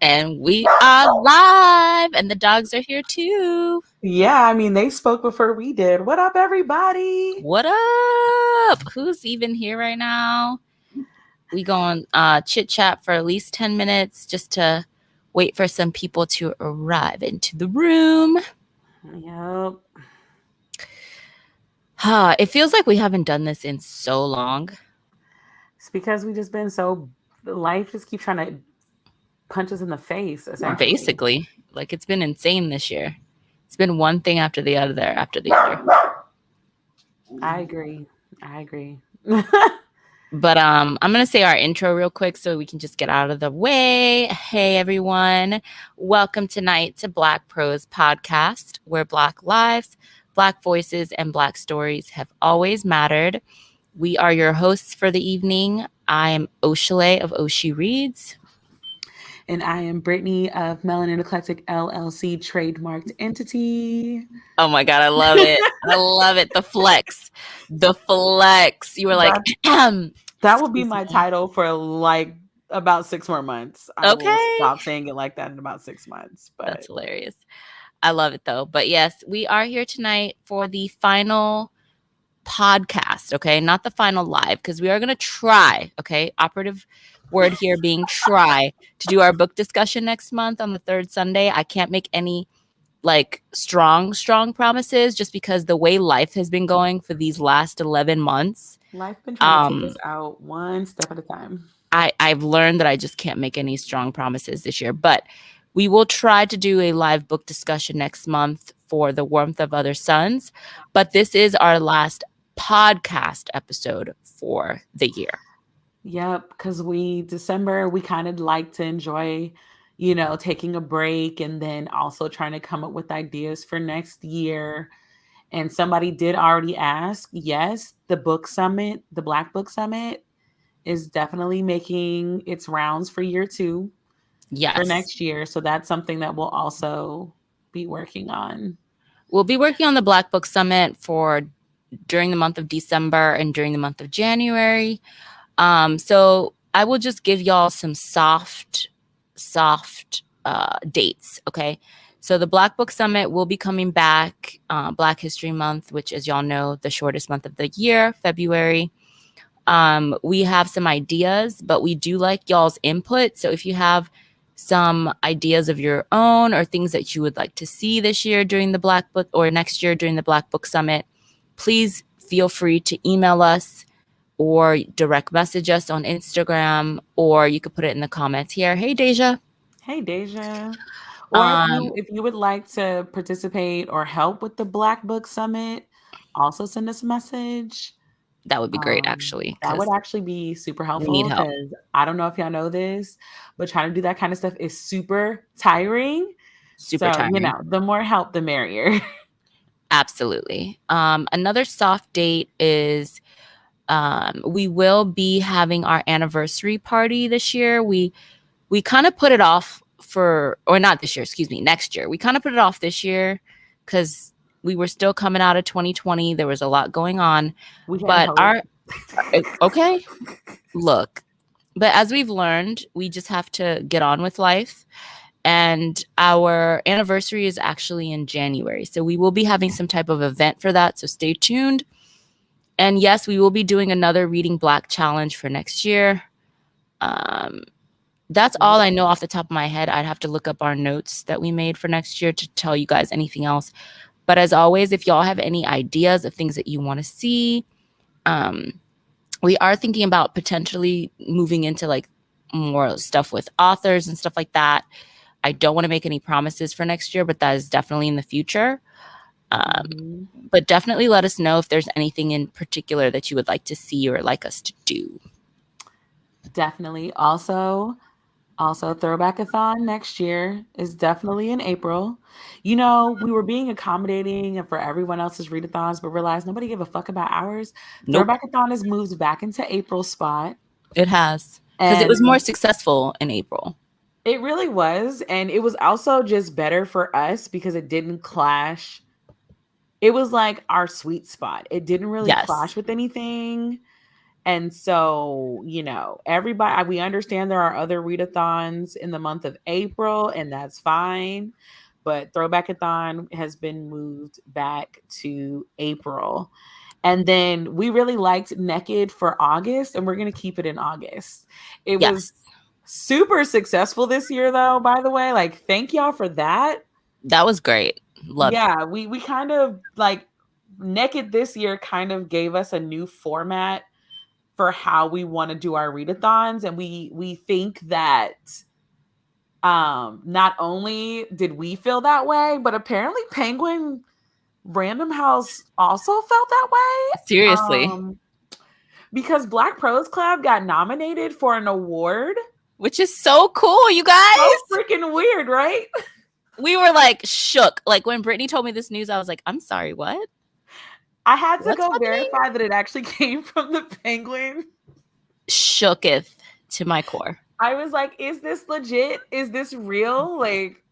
And we are live, and the dogs are here too. Yeah, I mean, they spoke before we did. What up, everybody? What up? Who's even here right now? We going chit chat for at least 10 minutes just to wait for some people to arrive into the room. Yep. It feels like we haven't done this in so long. It's because we just been so life just keeps trying to punch us in the face, essentially. Basically, like it's been insane this year. It's been one thing after the other. I agree. But I'm gonna say our intro real quick so we can just get out of the way. Hey everyone, welcome tonight to Black Prose Podcast, where Black lives, Black voices, and Black stories have always mattered. We are your hosts for the evening. I am Oshale of Oshi Reads. And I am Brittany of Melanin Eclectic LLC trademarked entity. Oh my God, I love it. I love it. The flex. You were like, that would be my title for like about 6 more months. I will stop saying it like that in about 6 months. But that's hilarious. I love it though. But yes, we are here tonight for the final podcast. Okay. Not the final live, because we are going to try. Okay. Operative word here being try to do our book discussion next month on the third Sunday. I can't make any like strong promises just because the way life has been going for these last 11 months. Life been trying to take us out one step at a time. I've learned that I just can't make any strong promises this year, but we will try to do a live book discussion next month for The Warmth of Other Suns. But this is our last podcast episode for the year. Yep, because December, we kind of like to enjoy, taking a break and then also trying to come up with ideas for next year. And somebody did already ask, yes, the book summit, the Black Book Summit is definitely making its rounds for year 2. Yes. For next year. So that's something that we'll also be working on. We'll be working on the Black Book Summit for during the month of December and during the month of January. So I will just give y'all some soft dates. Okay. So the Black Book Summit will be coming back Black History Month, which, as y'all know, the shortest month of the year, February. We have some ideas, but we do like y'all's input. So if you have some ideas of your own or things that you would like to see this year during the Black Book or next year during the Black Book Summit, please feel free to email us or direct message us on Instagram, or you could put it in the comments here. Hey, Deja. Hey, Deja. Or if you would like to participate or help with the Black Book Summit, also send us a message. That would be great, actually. That would actually be super helpful because I don't know if y'all know this, but trying to do that kind of stuff is super tiring. Tiring. The more help, the merrier. Absolutely. Another soft date is we will be having our anniversary party this year. We kind of put it off next year. We kind of put it off this year because we were still coming out of 2020. There was a lot going on. But look, but as we've learned, we just have to get on with life. And our anniversary is actually in January. So we will be having some type of event for that. So stay tuned. And yes, we will be doing another Reading Black challenge for next year. That's all I know off the top of my head. I'd have to look up our notes that we made for next year to tell you guys anything else. But as always, if y'all have any ideas of things that you want to see, we are thinking about potentially moving into like more stuff with authors and stuff like that. I don't want to make any promises for next year, but that is definitely in the future. But definitely let us know if there's anything in particular that you would like to see or like us to do. Definitely. Also, Throwback-a-thon next year is definitely in April. We were being accommodating for everyone else's readathons, but realized nobody gave a fuck about ours. Nope. Throwback-a-thon has moved back into April's spot. It has. Because it was more successful in April. It really was. And it was also just better for us because it didn't clash. It was like our sweet spot. It didn't really clash with anything. And so, everybody, we understand there are other readathons in the month of April, and that's fine. But Throwbackathon has been moved back to April. And then we really liked Naked for August, and we're going to keep it in August. It was Yes. super successful this year, though, by the way. Like, thank y'all for that. That was great. Loved it. Yeah, we kind of like Naked this year kind of gave us a new format for how we want to do our readathons, and we think that not only did we feel that way, but apparently Penguin Random House also felt that way. Seriously. Because Black Pros Club got nominated for an award. Which is so cool, you guys. So freaking weird, right? We were like shook. Like when Brittany told me this news, I was like, I'm sorry, what? I had to What's go happening? verify that it actually came from the Penguin. Shooketh to my core. I was like, is this legit? Is this real? Like,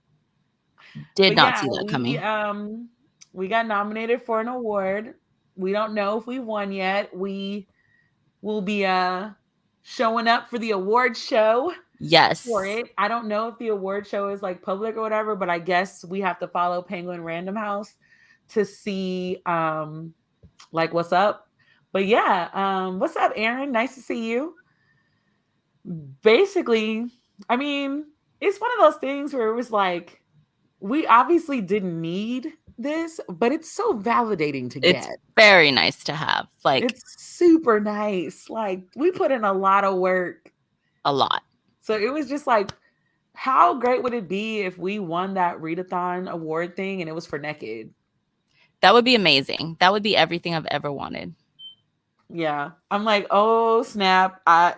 Did not see that coming. We got nominated for an award. We don't know if we won yet. We will be showing up for the award show. Yes. For it. I don't know if the award show is like public or whatever, but I guess we have to follow Penguin Random House to see like what's up. But yeah, what's up, Aaron? Nice to see you. Basically, I mean, it's one of those things where it was like, we obviously didn't need this, but it's so validating to get. It's very nice to have. Like, it's super nice. Like, we put in a lot of work. A lot. So it was just like, how great would it be if we won that readathon award thing and it was for Naked? That would be amazing. That would be everything I've ever wanted. Yeah. I'm like, oh snap. I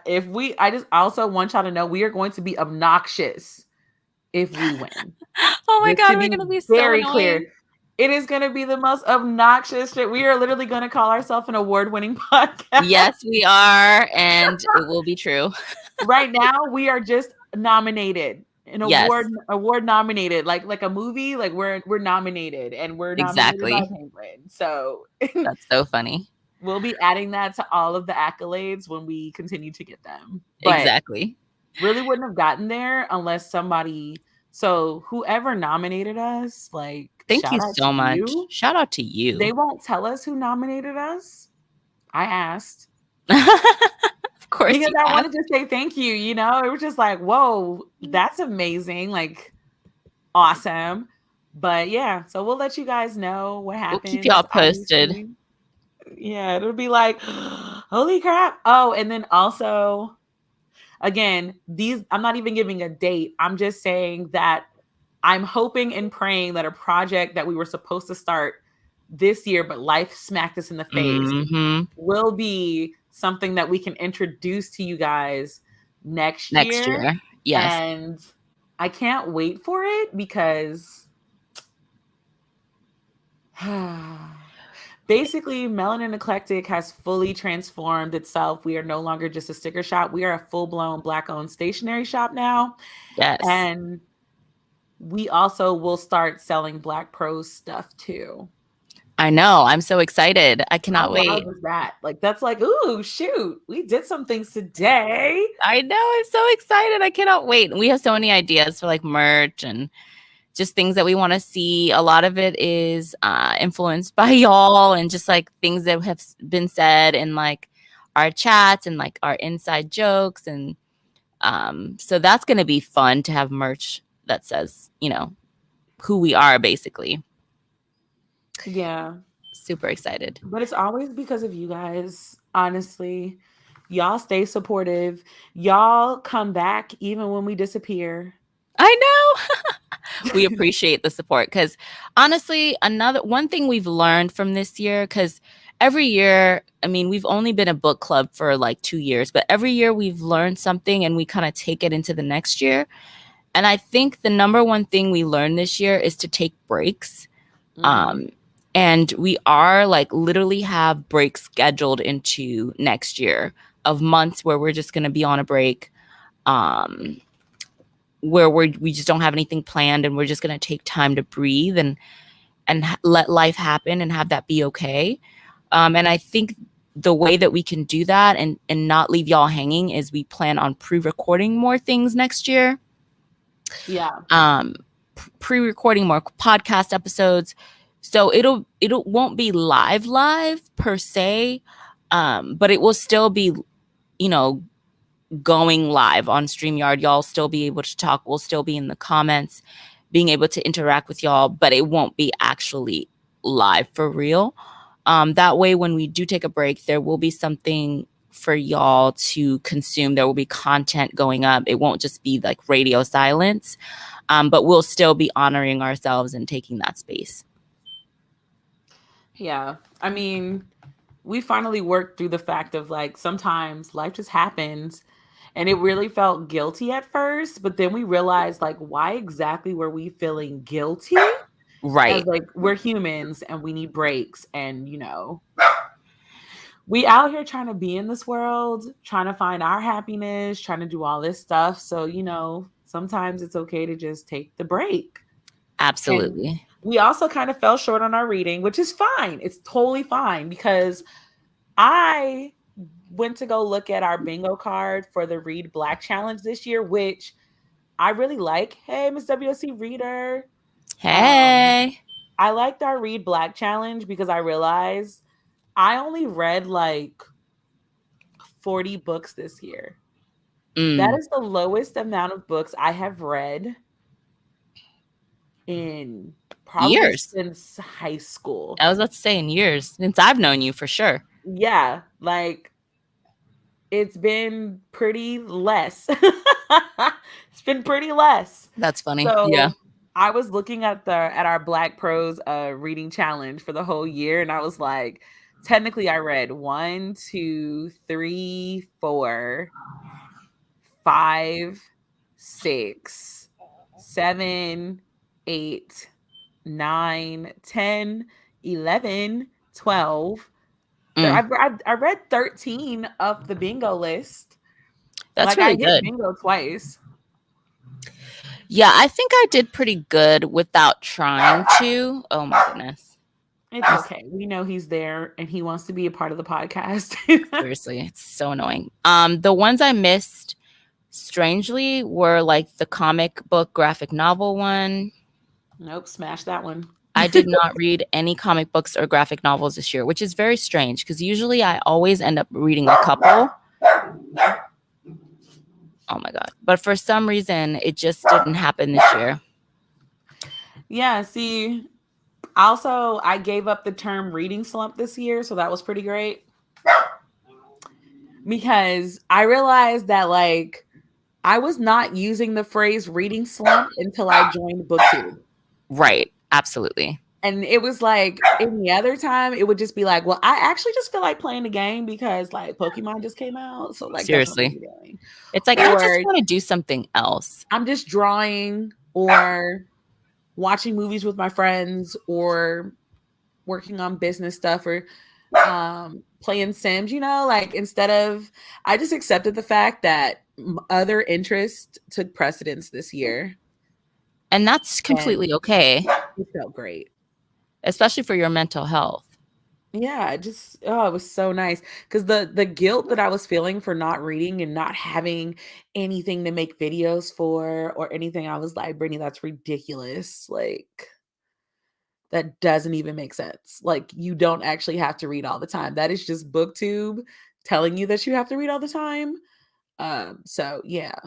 just also want y'all to know we are going to be obnoxious if we win. Oh my God, we're going to be very so clear. It is going to be the most obnoxious shit. We are literally going to call ourselves an award-winning podcast. Yes, we are. And it will be true. Right now, we are just nominated. An award nominated. Like a movie, like we're nominated. And we're nominated by Penguin. So that's so funny. We'll be adding that to all of the accolades when we continue to get them. But exactly. Really wouldn't have gotten there unless somebody. So whoever nominated us, like, thank you so much. Shout out to you. They won't tell us who nominated us. I asked. Of course. Because I wanted to say thank you. It was just like, whoa, that's amazing. Like, awesome. But yeah, so we'll let you guys know what happens. We'll keep y'all posted. Yeah, it'll be like, holy crap. Oh, and then also, again, I'm not even giving a date. I'm just saying that I'm hoping and praying that a project that we were supposed to start this year, but life smacked us in the face, will be something that we can introduce to you guys next year. Yes. And I can't wait for it because basically, Melanin Eclectic has fully transformed itself. We are no longer just a sticker shop. We are a full-blown Black-owned stationery shop now. Yes. And we also will start selling Black Pros stuff too. I know. I'm so excited. I cannot wait. How was that? Like, that's like, ooh, shoot. We did some things today. I know. I'm so excited. I cannot wait. We have so many ideas for like merch and just things that we want to see. A lot of it is influenced by y'all and just like things that have been said in like our chats and like our inside jokes. And so that's going to be fun to have merch that says, who we are basically. Yeah. Super excited. But it's always because of you guys. Honestly, y'all stay supportive. Y'all come back even when we disappear. I know. We appreciate the support because honestly, one thing we've learned from this year, because every year, I mean, we've only been a book club for like 2 years, but every year we've learned something and we kind of take it into the next year. And I think the number one thing we learned this year is to take breaks. And we are like literally have breaks scheduled into next year of months where we're just going to be on a break. Where we just don't have anything planned and we're just going to take time to breathe and let life happen and have that be okay. And I think the way that we can do that and not leave y'all hanging is we plan on pre-recording more things next year. Yeah. Pre-recording more podcast episodes. So it won't be live per se, but it will still be, you know, going live on StreamYard. Y'all still be able to talk. We'll still be in the comments, being able to interact with y'all, but it won't be actually live for real. That way, when we do take a break, there will be something for y'all to consume. There will be content going up. It won't just be like radio silence, but we'll still be honoring ourselves and taking that space. Yeah. I mean, we finally worked through the fact of like sometimes life just happens, and it really felt guilty at first, but then we realized like why exactly were we feeling guilty? Right. As like we're humans and we need breaks, and you know, we out here trying to be in this world, trying to find our happiness, trying to do all this stuff. So, you know, sometimes it's okay to just take the break. And Absolutely. we also kind of fell short on our reading, which is fine. It's totally fine because I went to go look at our bingo card for the Read Black Challenge this year, which I really like. Hey, Miss WSC Reader. Hey. I liked our Read Black Challenge because I realized I only read like 40 books this year. That is the lowest amount of books I have read in probably Years. since high school. I was about to say in years, since I've known you for sure. Yeah, like it's been pretty less. It's been pretty less. That's funny. Yeah. So I was looking at our Black Prose reading challenge for the whole year, and I was like, technically I read 1, 2, 3, 4, 5, 6, 7, 8, 9, 10, 11, 12. I read 13 of the bingo list. That's Like I really hit good. bingo twice. Yeah, I think I did pretty good without trying to. Oh my goodness. It's okay. We know he's there and he wants to be a part of the podcast. Seriously, it's so annoying. The ones I missed strangely were like the comic book graphic novel one. Nope, smash that one. I did not read any comic books or graphic novels this year, which is very strange because usually I always end up reading a couple. Oh my God. But for some reason, it just didn't happen this year. Yeah, see, also I gave up the term reading slump this year, so that was pretty great. Because I realized that like I was not using the phrase reading slump until I joined BookTube. Right. Absolutely. And it was like any other time, it would just be like, well, I actually just feel like playing the game because like Pokemon just came out. So like that's what I'm Seriously. doing. It's like, I just Or want to do something else. I'm just drawing or watching movies with my friends or working on business stuff or playing Sims, you know, like instead of I just accepted the fact that other interests took precedence this year. And that's completely okay. It felt great. Especially for your mental health. Yeah, just it was so nice because the guilt that I was feeling for not reading and not having anything to make videos for or anything, I was like, Brittany, that's ridiculous. Like that doesn't even make sense. Like you don't actually have to read all the time. That is just BookTube telling you that you have to read all the time. So yeah.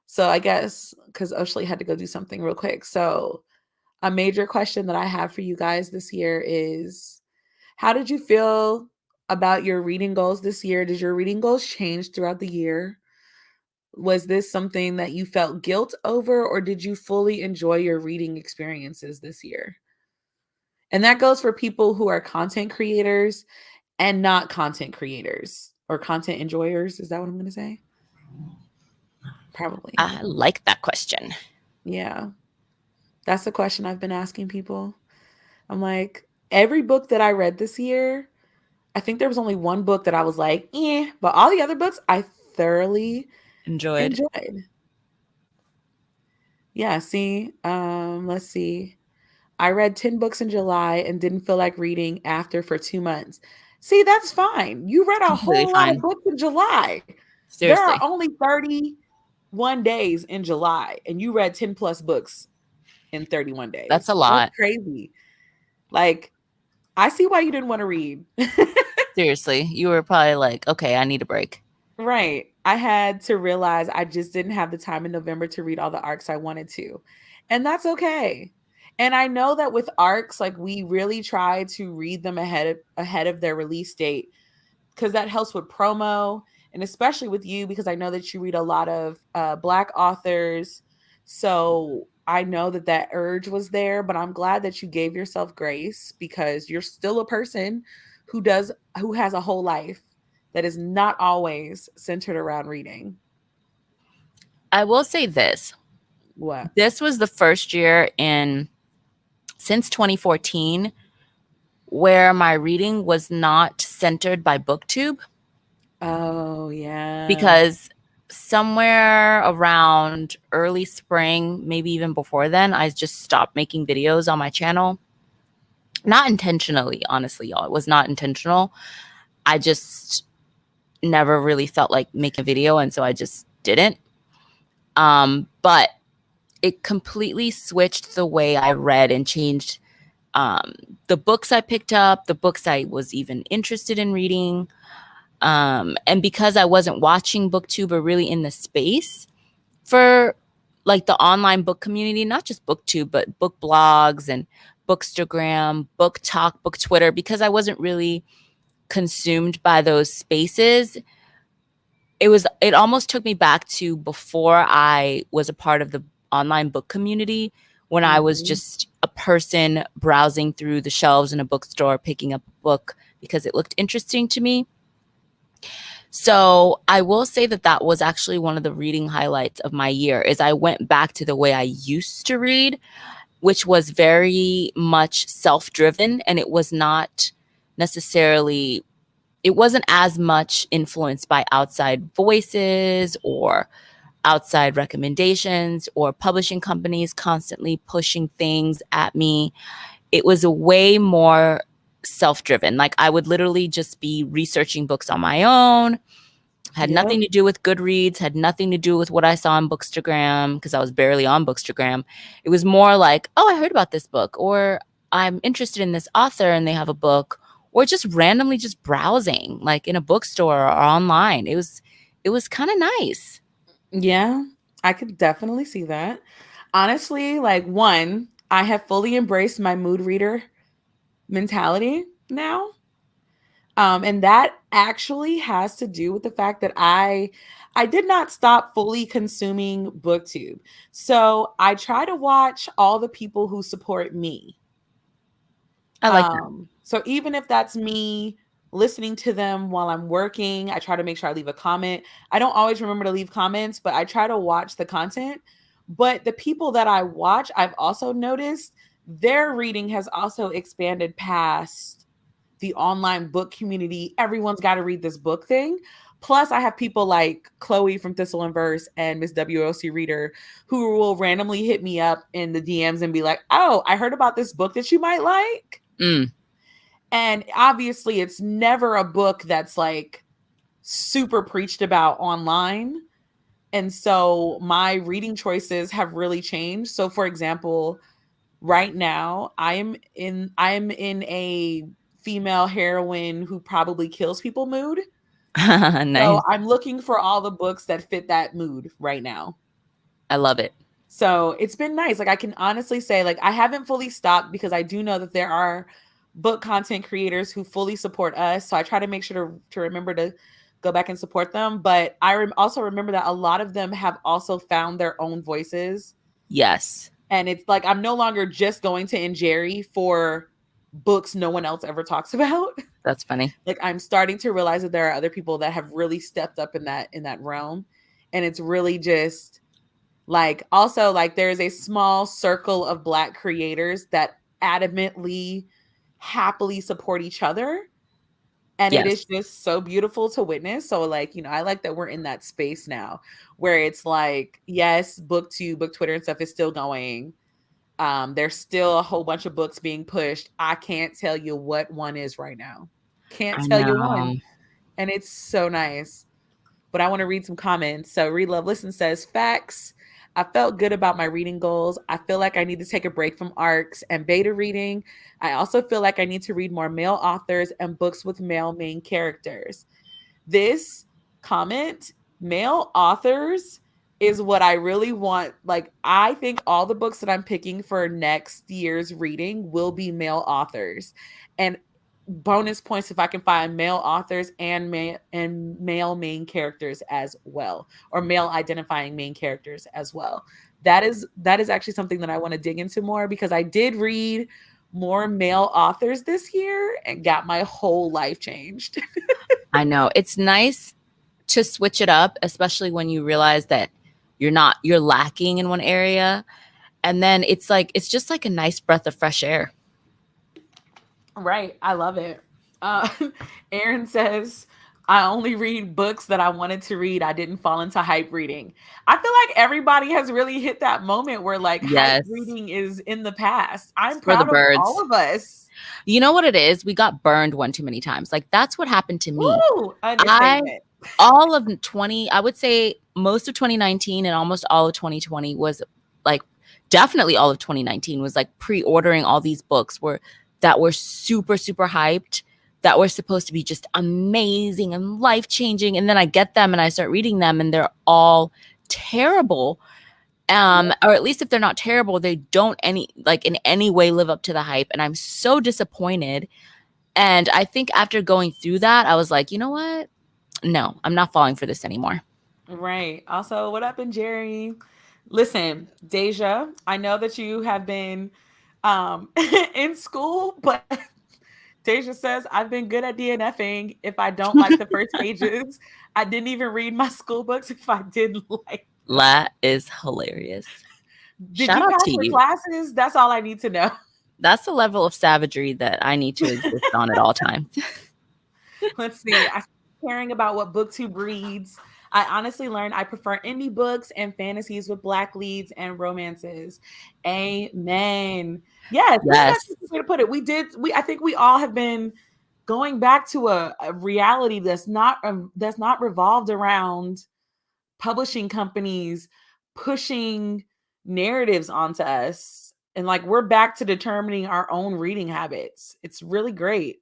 So I guess because Oshley had to go do something real quick. So a major question that I have for you guys this year is how did you feel about your reading goals this year? Did your reading goals change throughout the year? Was this something that you felt guilt over, or did you fully enjoy your reading experiences this year? And that goes for people who are content creators and not content creators or content enjoyers. Is that what I'm going to say? Probably. I like that question. Yeah. That's the question I've been asking people. I'm like, every book that I read this year, I think there was only one book that I was like, but all the other books I thoroughly Enjoyed. Yeah, see, let's see. I read 10 books in July and didn't feel like reading after for 2 months. See, that's fine. You read a Completely whole lot of fine. books in July. There are Seriously. only 31 days in July, and you read 10 plus books in 31 That's a days. That's lot. crazy. Like, I see why you didn't want to read. Seriously. You were probably like, okay, I need a break. Right. I had to realize I just didn't have the time in November to read all the arcs I wanted to. And that's okay. And I know that with arcs, like we really try to read them ahead of their release date because that helps with promo and especially with you because I know that you read a lot of black authors. So I know that that urge was there, but I'm glad that you gave yourself grace because you're still a person who has a whole life that is not always centered around reading. I will say this. What? This was the first year in since 2014 where my reading was not centered by BookTube Oh, yeah. because somewhere around early spring, maybe even before then, I just stopped making videos on my channel. Not intentionally, honestly, y'all. It was not intentional. I just never really felt like making a video, and so I just didn't. But it completely switched the way I read and changed um, the books I picked up, the books I was even interested in reading. And because I wasn't watching BookTube or really in the space for like the online book community, not just BookTube, but book blogs and Bookstagram, Book Talk, Book Twitter, because I wasn't really consumed by those spaces, it almost took me back to before I was a part of the online book community when I was Mhm. just a person browsing through the shelves in a bookstore picking up a book because it looked interesting to me. So I will say that that was actually one of the reading highlights of my year is I went back to the way I used to read, which was very much self-driven, and it was not necessarily, it wasn't as much influenced by outside voices or outside recommendations or publishing companies constantly pushing things at me. It was a way more self-driven. Like I would literally just be researching books on my own, had Yep. nothing to do with Goodreads, had nothing to do with what I saw on Bookstagram because I was barely on Bookstagram. It was more like, oh, I heard about this book, or I'm interested in this author and they have a book, or just randomly just browsing like in a bookstore or online. It was kind of nice. Yeah. I could definitely see that. Honestly, like one, I have fully embraced my mood reader mentality now. And that actually has to do with the fact that I did not stop fully consuming BookTube. So I try to watch all the people who support me. I like that. So even if that's me listening to them while I'm working, I try to make sure I leave a comment. I don't always remember to leave comments, but I try to watch the content. But the people that I watch, I've also noticed their reading has also expanded past the online book community. Everyone's got to read this book thing. Plus, I have people like Chloe from Thistle and Verse and Miss WOC Reader who will randomly hit me up in the DMs and be like, oh, I heard about this book that you might like. Mm. And obviously, it's never a book that's like super preached about online. And so my reading choices have really changed. So, for example, right now I am in a female heroine who probably kills people mood. So Nice. I'm looking for all the books that fit that mood right now. I love it. So it's been nice. Like I can honestly say, like I haven't fully stopped because I do know that there are book content creators who fully support us. So I try to make sure to remember to go back and support them. But also remember that a lot of them have also found their own voices. Yes. And it's like I'm no longer just going to Jerry for books no one else ever talks about. That's funny. Like I'm starting to realize that there are other people that have really stepped up in that realm. And it's really just like also like there's a small circle of black creators that adamantly happily support each other. And it is Yes. just so beautiful to witness. So like, I like that we're in that space now where it's like, yes, BookTube, book Twitter and stuff is still going. There's still a whole bunch of books being pushed. I can't tell you what one is right now. Can't I tell you know. one. And it's so nice. But I want to read some comments. So Read Love Listen says, facts. I felt good about my reading goals. I feel like I need to take a break from ARCs and beta reading. I also feel like I need to read more male authors and books with male main characters. This comment, male authors, is what I really want. Like, I think all the books that I'm picking for next year's reading will be male authors. And bonus points if I can find male authors and male main characters as well, or male identifying main characters as well. That is actually something that I want to dig into more, because I did read more male authors this year and got my whole life changed. I know. It's nice to switch it up, especially when you realize that you're lacking in one area. And then it's just like a nice breath of fresh air. Right. I love it. Uh, Aaron says, I only read books that I wanted to read. I didn't fall into hype reading. I feel like everybody has really hit that moment where like hype Yes. reading is in the past. It's I'm for the proud of birds. all of us. You know what it is? We got burned one too many times. Like that's what happened to me. Woo! I Understatement. all of 20, I would say most of 2019 and almost all of 2020 was like definitely all of 2019 was like pre-ordering all these books that were super super hyped, that were supposed to be just amazing and life-changing, and then I get them and I start reading them and they're all terrible. Or at least if they're not terrible, they don't in any way live up to the hype, and I'm so disappointed. And I think after going through that, I was like, you know what? No, I'm not falling for this anymore. Right. Also, what up, and Jerry? Listen, Deja, I know that you have been in school, but Deja says, I've been good at DNFing if I don't like the first pages. I didn't even read my school books if I didn't like them. That is hilarious. Did Shout you out pass to your you. classes? That's all I need to know. That's the level of savagery that I need to exist on at all times. Let's see. I caring about what booktube reads. I honestly learned I prefer indie books and fantasies with black leads and romances. Amen. Yes, this is Yes. actually the way to put it. I think we all have been going back to a reality that's not revolved around publishing companies pushing narratives onto us. And like we're back to determining our own reading habits. It's really great.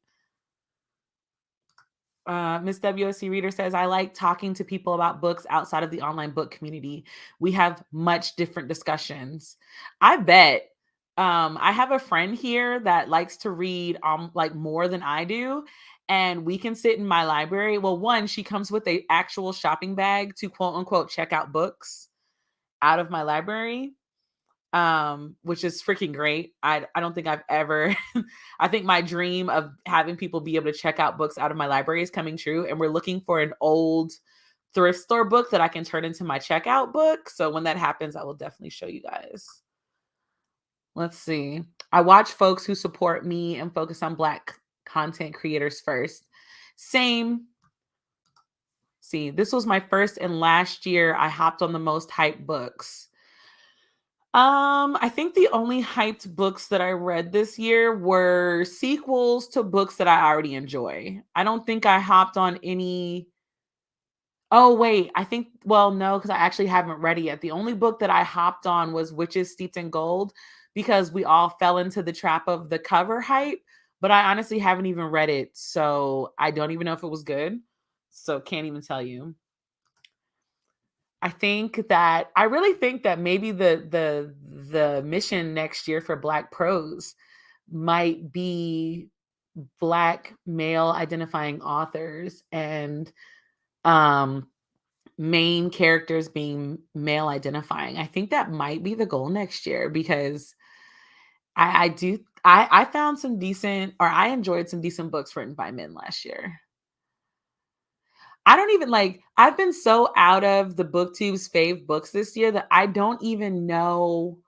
Miss WSC Reader says, I like talking to people about books outside of the online book community. We have much different discussions. I bet. I have a friend here that likes to read like more than I do. And we can sit in my library. Well, one, she comes with a actual shopping bag to quote unquote check out books out of my library, which is freaking great. I don't think I've ever I think my dream of having people be able to check out books out of my library is coming true, and we're looking for an old thrift store book that I can turn into my checkout book. So when that happens, I will definitely show you guys. Let's see. I watch folks who support me and focus on black content creators first. Same. See, this was my first and last year I hopped on the most hyped books. I think the only hyped books that I read this year were sequels to books that I already enjoy. I don't think I hopped on any. Oh, wait. Well, no, because I actually haven't read it yet. The only book that I hopped on was Witches Steeped in Gold, because we all fell into the trap of the cover hype, but I honestly haven't even read it. So I don't even know if it was good. So can't even tell you. I really think that maybe the mission next year for Black Prose might be Black male identifying authors and um main characters being male identifying. I think that might be the goal next year, because I found some decent, or I enjoyed some decent books written by men last year. I don't even like, I've been so out of the booktube's fave books this year that I don't even know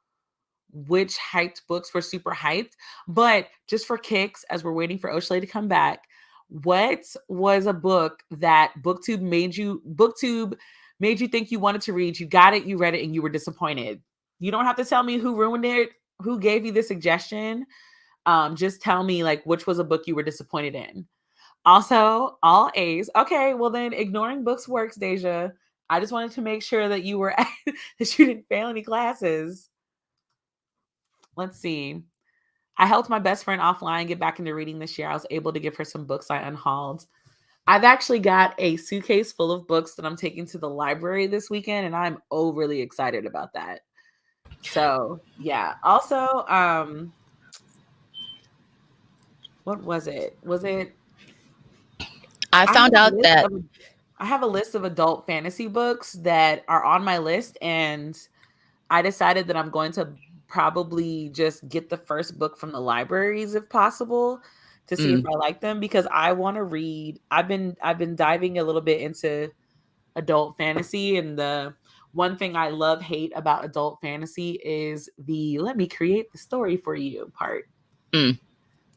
which hyped books were super hyped. But just for kicks, as we're waiting for Oshley to come back, what was a book that booktube made you think you wanted to read? You got it, you read it, and you were disappointed. You don't have to tell me who ruined it, who gave you the suggestion. Just tell me like which was a book you were disappointed in. Also, all A's. Okay, well then ignoring books works, Deja. I just wanted to make sure that you were that you didn't fail any classes. Let's see. I helped my best friend offline get back into reading this year. I was able to give her some books I unhauled. I've actually got a suitcase full of books that I'm taking to the library this weekend, and I'm overly excited about that. So yeah. Also, what was it? Was it I I have found a out list that of I have a list of adult fantasy books that are on my list, and I decided that I'm going to probably just get the first book from the libraries if possible to see if mm, I like them because I want to read. I've been diving a little bit into adult fantasy, and the one thing I love hate about adult fantasy is the let me create the story for you part. mm.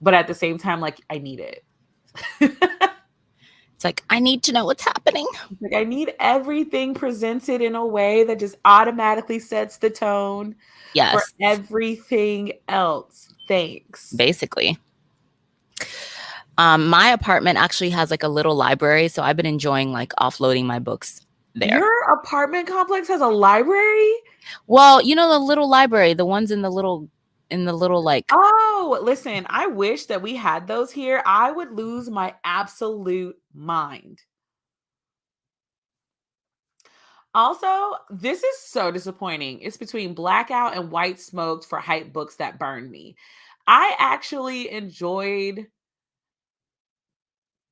But at the same time, like I need it. It's like, I need to know what's happening. Like I need everything presented in a way that just automatically sets the tone for Yes, everything else. Thanks. basically. My apartment actually has like a little library, so I've been enjoying like offloading my books there. Your apartment complex has a library? Well, you know, the little library, the ones in the little like, Oh, listen, I wish that we had those here. I would lose my absolute mind. Also, this is so disappointing. It's between Blackout and White Smoked for hype books that burned me. I actually enjoyed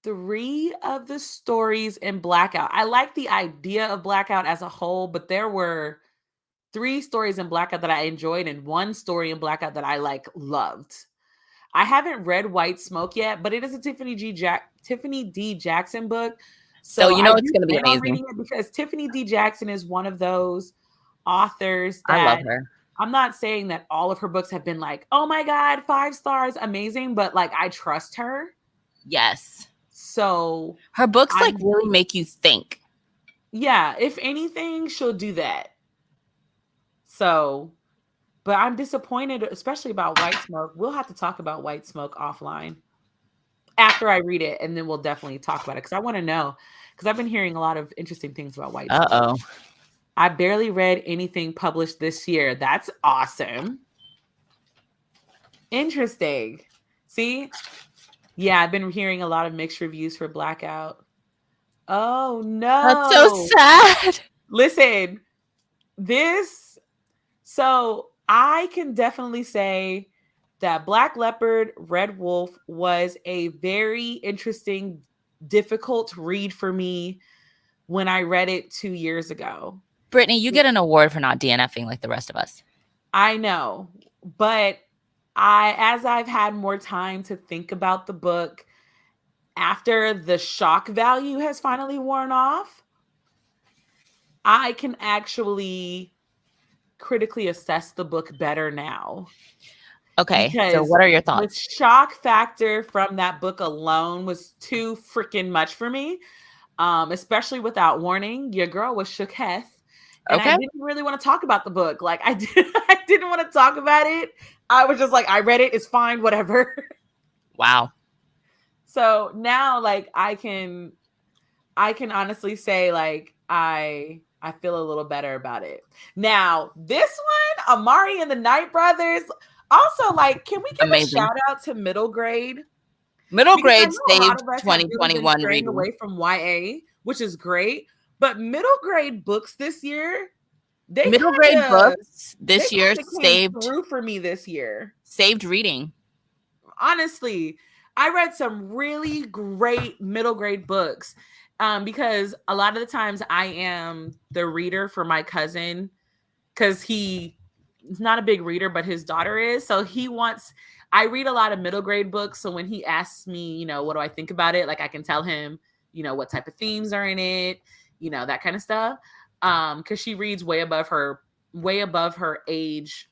3 of the stories in Blackout. I like the idea of Blackout as a whole, but there were 3 stories in Blackout that I enjoyed and 1 story in Blackout that I like loved. I haven't read White Smoke yet, but it is a Tiffany D. Jackson book. so So you I know it's do gonna be plan on amazing. reading it because Tiffany D. Jackson is one of those authors I love that her. I'm not saying that all of her books have been like, oh my God, 5 stars, amazing, but like I trust her. Yes. So Her books like I'm really make you think. yeah, if anything, she'll do that. So, but I'm disappointed, especially about White Smoke. We'll have to talk about White Smoke offline after I read it, and then we'll definitely talk about it because I want to know. Because I've been hearing a lot of interesting things about White Smoke. Uh-oh. I barely read anything published this year. That's awesome. Interesting. See? Yeah, I've been hearing a lot of mixed reviews for Blackout. Oh That's so no. sad. Listen, this so I can definitely say that Black Leopard, Red Wolf was a very interesting, difficult read for me when I read it 2 years ago. Brittany, you get an award for not DNFing like the rest of us. I know, but as I've had more time to think about the book after the shock value has finally worn off, I can actually critically assess the book better now. Okay, so Because what are your the thoughts? shock factor from that book alone was too freaking much for me. Especially without warning, your girl was shook Heth. And I Okay. didn't really want to talk about the book. Like I didn't want to talk about it. I was just like, I read it, it's fine, whatever. Wow. So now like I can honestly say like I feel a little better about it. Now, this one, Amari and the Night Brothers, also like can we give a Amazing. shout out to Middle Grade? Middle Because I grade know a lot saved of us have really been 2021 straying reading. away from YA, which is great. But middle grade books this year, they Middle grade kind of books this year came saved through for me this year. reading. Honestly, I read some really great middle grade books because a lot of the times I am the reader for my cousin because he's not a big reader, but his daughter is. So I read a lot of middle grade books. So when he asks me, what do I think about it? Like I can tell him, what type of themes are in it, that kind of stuff. Because she reads way above her age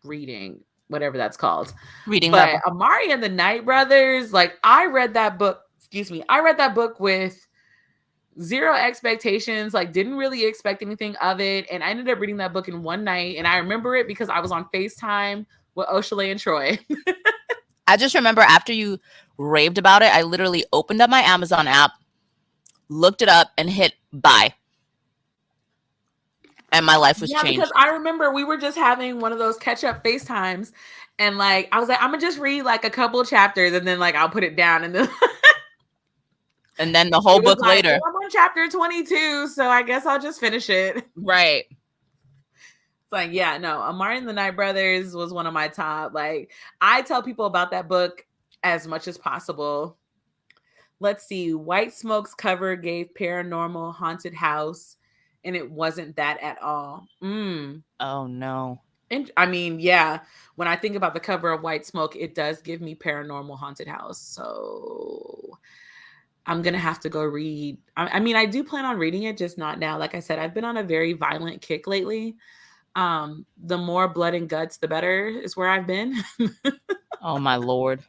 reading, whatever that's called. Reading But level. Amari and the Night Brothers, like I read that book with zero expectations, like didn't really expect anything of it. And I ended up reading that book in one night. And I remember it because I was on FaceTime with Oshale and Troy. I just remember after you raved about it. I literally opened up my Amazon app, looked it up, and hit buy. And my life was Yeah, because changed. I remember we were just having one of those catch up FaceTimes, and like I was like, I'm gonna just read like a couple of chapters, and then like I'll put it down, and then And then the whole it was book like, later. well, I'm on chapter 22, so I guess I'll just finish it. It's Right. like, yeah, no, Amari and the Night Brothers was one of my top. Like, I tell people about that book as much as possible. Let's see. White Smoke's cover gave Paranormal Haunted House, and it wasn't that at all. Oh no. And I mean, yeah, when I think about the cover of White Smoke, it does give me Paranormal Haunted House. So I'm gonna have to go read. I mean, I do plan on reading it, just not now. Like I said, I've been on a very violent kick lately. The more blood and guts, the better is where I've been. Oh my Lord.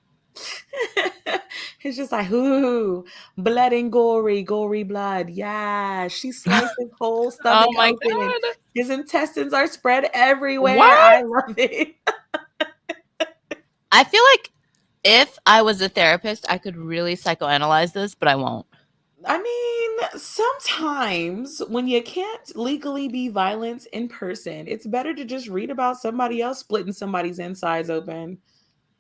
It's just like, ooh, blood and gory blood. Yeah, she sliced his whole stomach Oh my open. God. His intestines are spread everywhere. What? I love it. I feel like if I was a therapist, I could really psychoanalyze this, but I won't. I mean, sometimes when you can't legally be violent in person, it's better to just read about somebody else splitting somebody's insides open.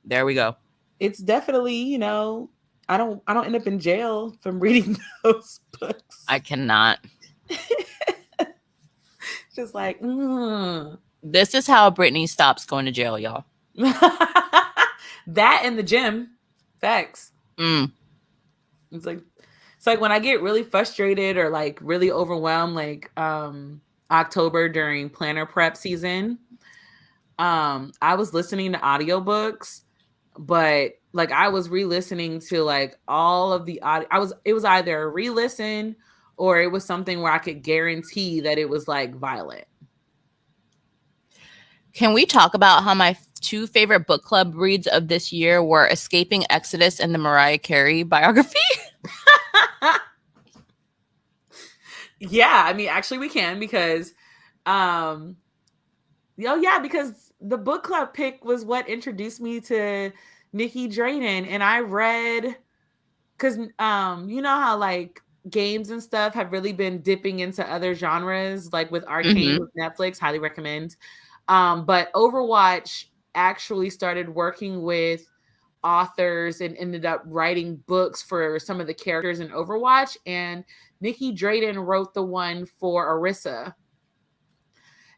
There we go. It's definitely, I don't end up in jail from reading those books. I cannot. Just like, This is how Brittany stops going to jail, y'all. That and the gym. Facts. Mm. It's like when I get really frustrated or like really overwhelmed, like October during planner prep season, I was listening to audiobooks, but like I was re-listening to like all of the audio. It was either a re-listen or it was something where I could guarantee that it was like violent. Can we talk about how my two favorite book club reads of this year were Escaping Exodus and the Mariah Carey biography? Yeah, I mean, actually we can because because the book club pick was what introduced me to Nikki Drayden, and I read because you know how like games and stuff have really been dipping into other genres, like with Arcane with Netflix, highly recommend. But Overwatch actually started working with authors and ended up writing books for some of the characters in Overwatch, and Nikki Drayden wrote the one for Orisa.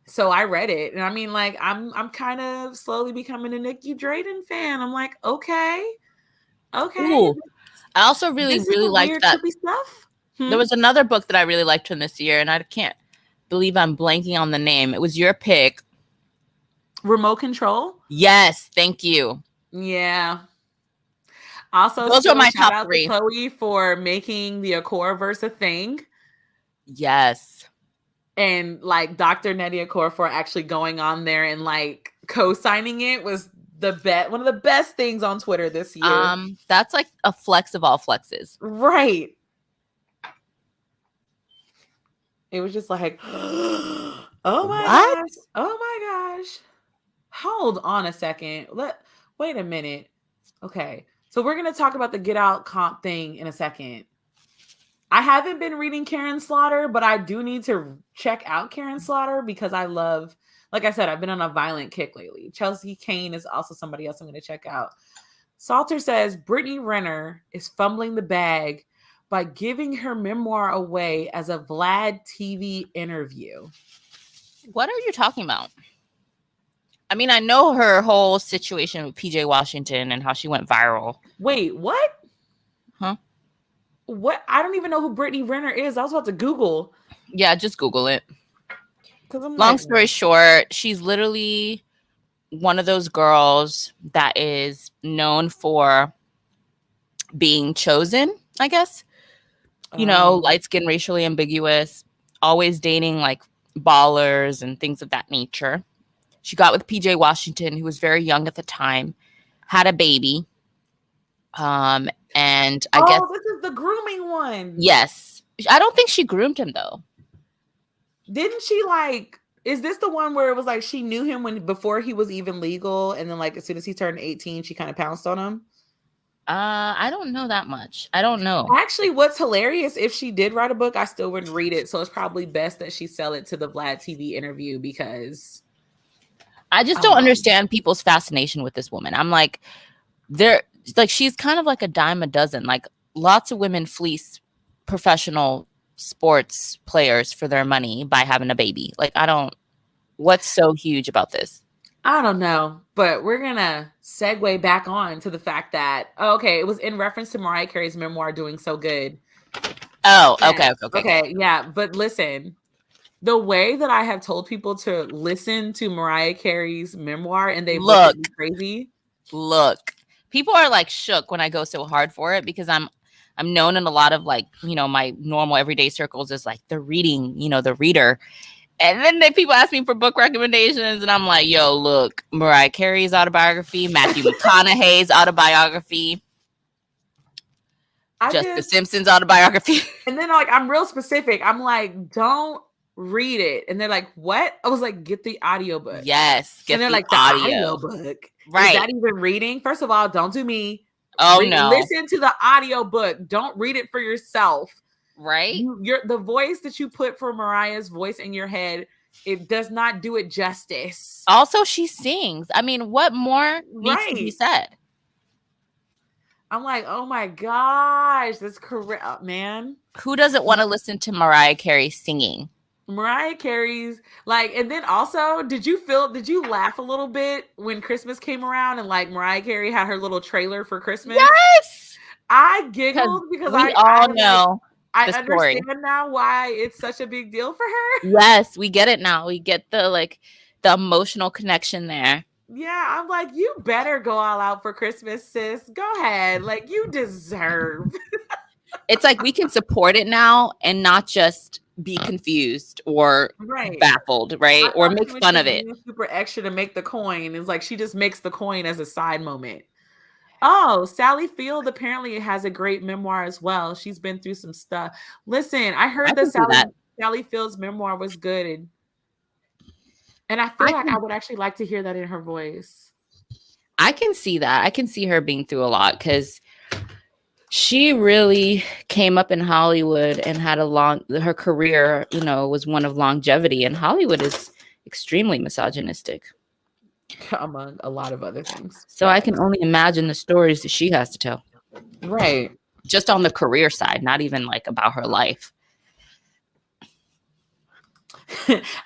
So I read it, and I mean, like, I'm kind of slowly becoming a Nikki Drayden fan. I'm like, okay. Ooh, I also really liked weird, that. trippy stuff. There was another book that I really liked from this year, and I can't believe I'm blanking on the name. It was your pick. Remote Control? Yes, thank you. Yeah. Also, those are my shout top out three. to Chloe for making the Akoraverse a thing. Yes. And like Dr. Nettie Okorafor actually going on there and like co-signing it was one of the best things on Twitter this year. That's like a flex of all flexes. Right. It was just like, oh my gosh. Oh my gosh. Hold on a second. Wait a minute. Okay. So we're going to talk about the Get Out comp thing in a second. I haven't been reading Karen Slaughter, but I do need to check out Karen Slaughter because I love, like I said, I've been on a violent kick lately. Chelsea Kane is also somebody else I'm going to check out. Salter says Brittany Renner is fumbling the bag by giving her memoir away as a Vlad TV interview. What are you talking about? I mean, I know her whole situation with PJ Washington and how she went viral. Wait, what? Huh? What? I don't even know who Brittany Renner is. I was about to Google. Yeah, just Google it. Long story short, she's literally one of those girls that is known for being chosen, I guess. You know, light skin, racially ambiguous, always dating like ballers and things of that nature. She got with PJ Washington, who was very young at the time, had a baby. And I guess this is the grooming one. Yes. I don't think she groomed him though. Didn't she like, is this the one where it was like she knew him before he was even legal, and then like as soon as he turned 18, she kind of pounced on him? I don't know that much. I don't know. Actually, what's hilarious, if she did write a book, I still wouldn't read it. So it's probably best that she sell it to the Vlad TV interview because I just don't understand people's fascination with this woman. I'm like, she's kind of like a dime a dozen. Like lots of women fleece professional sports players for their money by having a baby. Like, what's so huge about this? I don't know, but we're gonna segue back on to the fact that it was in reference to Mariah Carey's memoir doing so good. Oh, okay. Yeah, but listen, the way that I have told people to listen to Mariah Carey's memoir and they've looked at me crazy. Look, people are like shook when I go so hard for it because I'm known in a lot of like, my normal everyday circles as like the reader. And then people ask me for book recommendations, and I'm like, yo, look, Mariah Carey's autobiography, Matthew McConaughey's autobiography, Jessica Simpson's autobiography. And then I'm real specific. I'm like, don't read it. And they're like, what? I was like, get the audiobook. Yes. And they're like, the audiobook. Right. Is that even reading? First of all, don't do me. Oh, no. Listen to the audiobook. Don't read it for yourself. Right. The voice that you put for Mariah's voice in your head, it does not do it justice. Also, she sings. I mean, what more needs to be said? I'm like, oh my gosh, that's correct, man. Who doesn't want to listen to Mariah Carey singing? Mariah Carey's and then also, did you laugh a little bit when Christmas came around and like Mariah Carey had her little trailer for Christmas? Yes. I giggled because we all know. I understand now why it's such a big deal for her. Yes, we get it now. We get the emotional connection there. Yeah, I'm like, you better go all out for Christmas, sis. Go ahead. Like, you deserve. It's like we can support it now and not just be confused or baffled, right? Or make fun of it. Super extra to make the coin. It's like she just makes the coin as a side moment. Oh, Sally Field apparently has a great memoir as well. She's been through some stuff. Listen, I heard that Sally Field's memoir was good. And I feel I would actually like to hear that in her voice. I can see that. I can see her being through a lot because she really came up in Hollywood and had her career, was one of longevity. And Hollywood is extremely misogynistic. Among a lot of other things. So I can only imagine the stories that she has to tell. Right. Just on the career side, not even like about her life.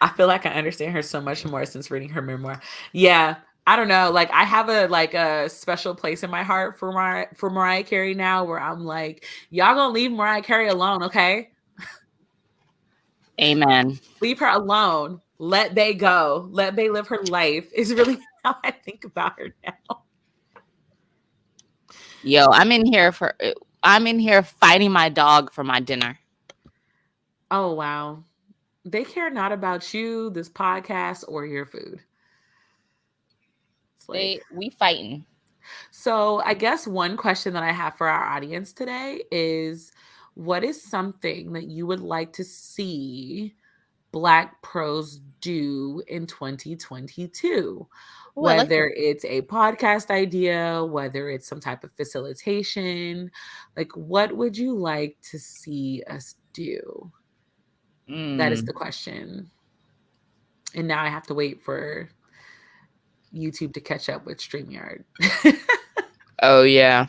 I feel like I understand her so much more since reading her memoir. Yeah. I don't know. Like I have a special place in my heart for Mariah Carey now where I'm like, y'all gonna leave Mariah Carey alone, okay? Amen. Leave her alone. Let Bey go. Let Bey live her life is really how I think about her now. Yo, I'm in here fighting my dog for my dinner. Oh, wow. They care not about you, this podcast, or your food. We fighting. So I guess one question that I have for our audience today is, what is something that you would like to see Black pros do in 2022? Whether it's a podcast idea, whether it's some type of facilitation, like what would you like to see us do? That is the question. And now I have to wait for YouTube to catch up with StreamYard. Oh, yeah.